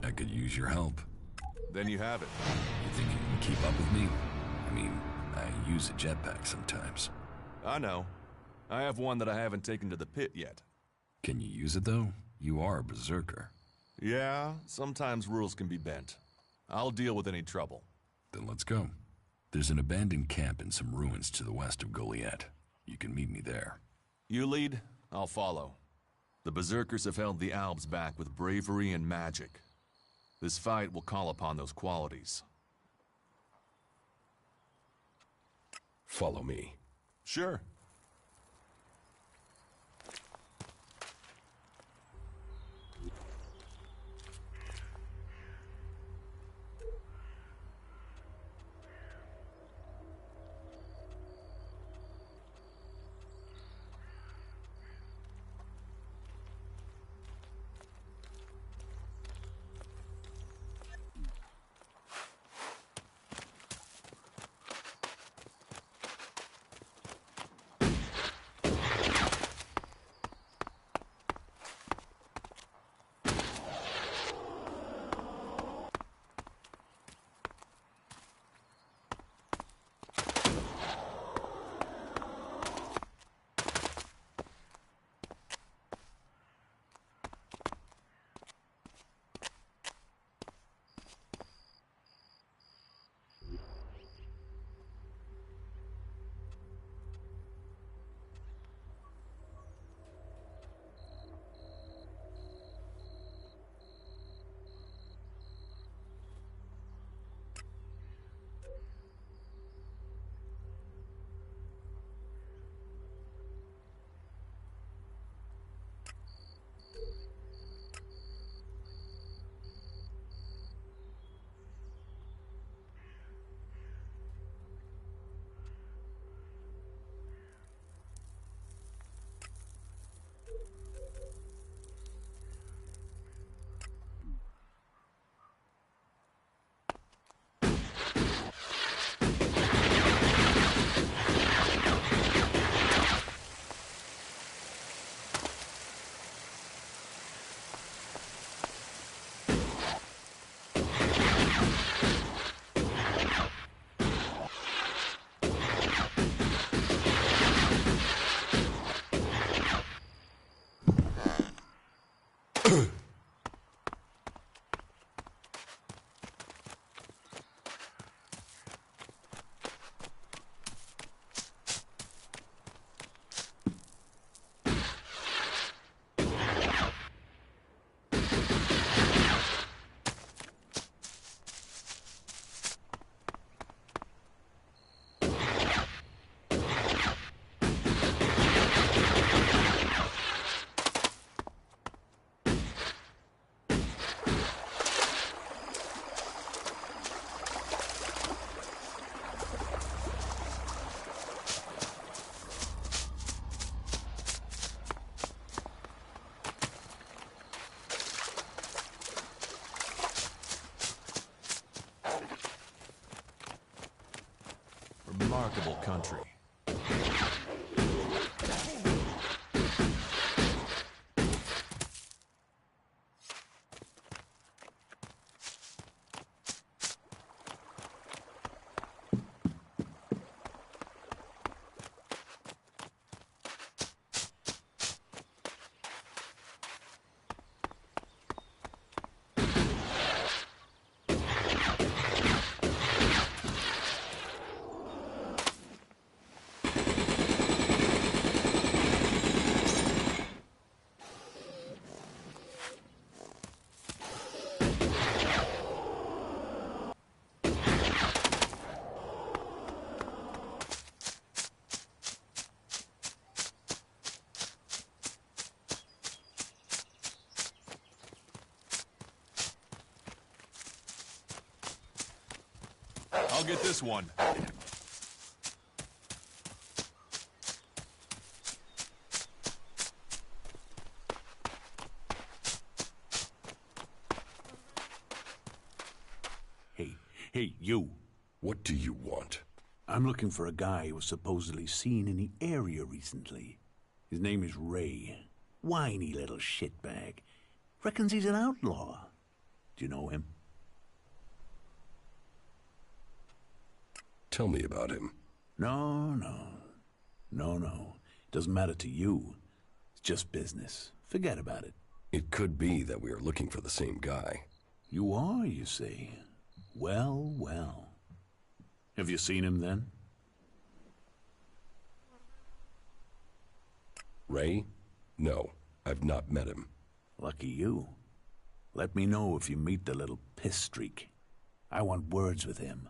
Speaker 2: I could use your help.
Speaker 10: Then you have it.
Speaker 2: You think you can keep up with me? I mean, I use a jetpack sometimes.
Speaker 10: I know. I have one that I haven't taken to the pit yet.
Speaker 2: Can you use it, though? You are a berserker.
Speaker 10: Yeah, sometimes rules can be bent. I'll deal with any trouble.
Speaker 2: Then let's go. There's an abandoned camp in some ruins to the west of Goliath. You can meet me there.
Speaker 10: You lead, I'll follow. The berserkers have held the Albs back with bravery and magic. This fight will call upon those qualities.
Speaker 20: Follow me.
Speaker 10: Sure. Remarkable country. I'll get this one.
Speaker 20: Hey, you.
Speaker 2: What do you want?
Speaker 21: I'm looking for a guy who was supposedly seen in the area recently. His name is Ray. Whiny little shitbag. Reckons he's an outlaw. Do you know him?
Speaker 20: Tell me about him.
Speaker 21: No. Doesn't matter to you. It's just business. Forget about it.
Speaker 20: It could be that we are looking for the same guy.
Speaker 21: You are, you see. Well. Have you seen him then?
Speaker 20: Ray? No, I've not met him.
Speaker 21: Lucky you. Let me know if you meet the little piss streak. I want words with him.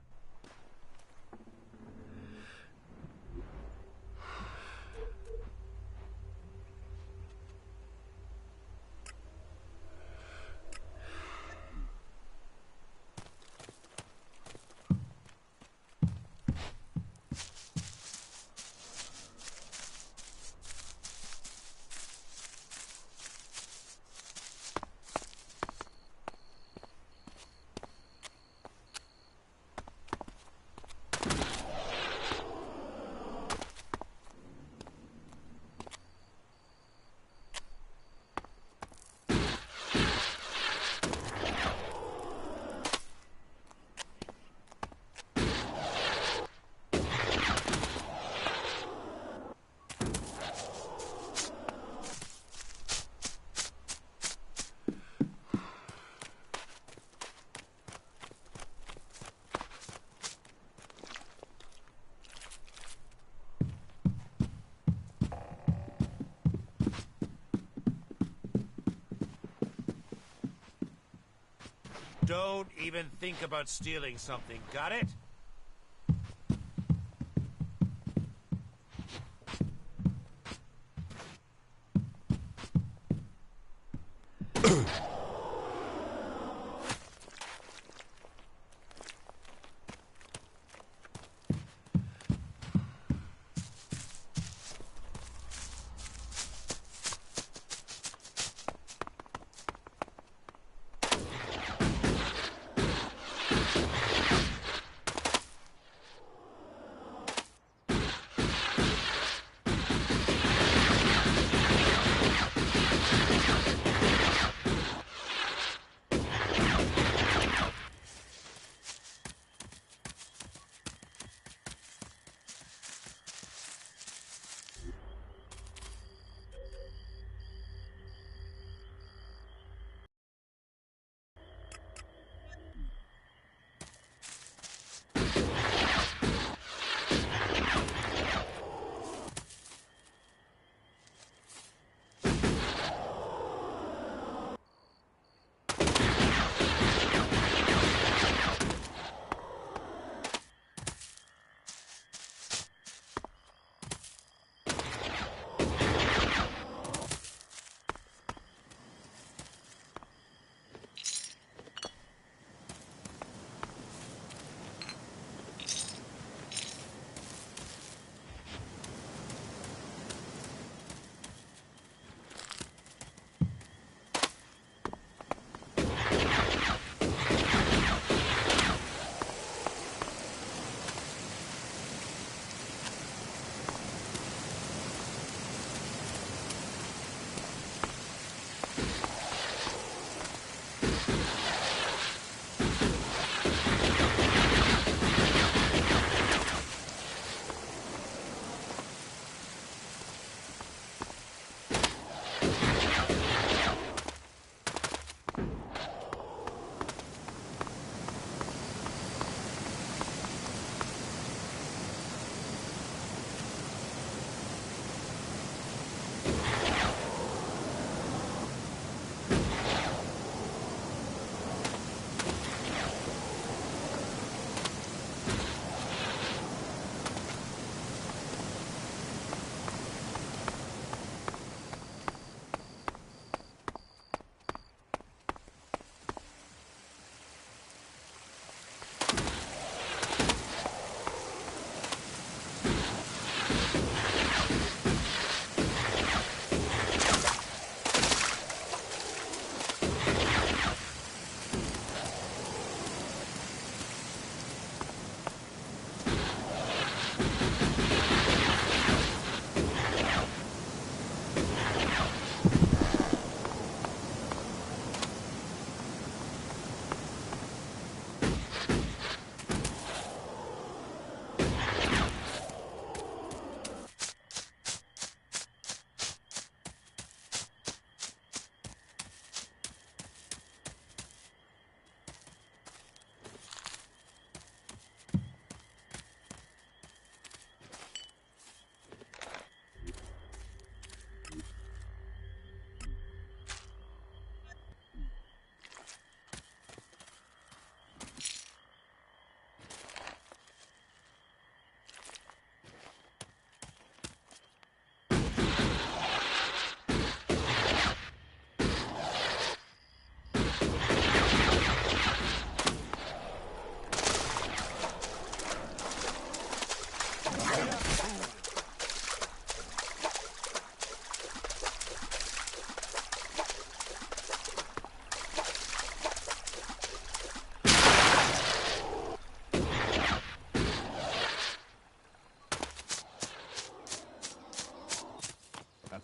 Speaker 18: Don't even think about stealing something, got it?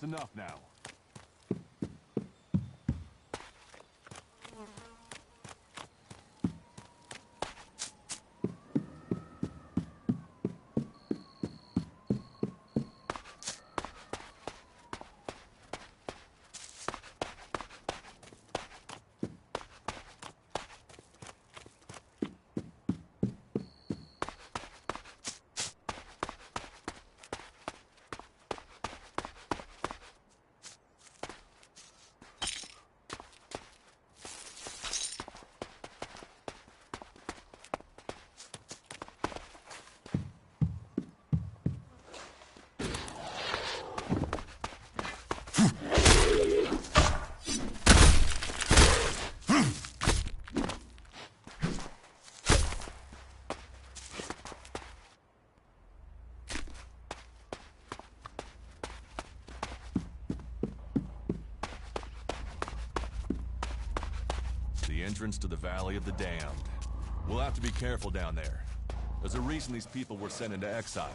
Speaker 10: enough now. The entrance to the Valley of the Damned. We'll have to be careful down there. There's a reason these people were sent into exile.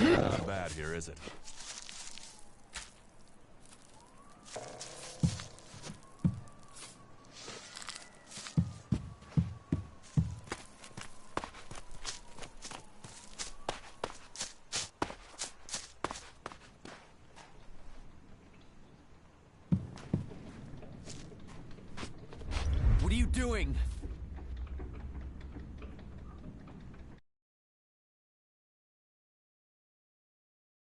Speaker 10: Not bad here, is it?
Speaker 5: What are you doing?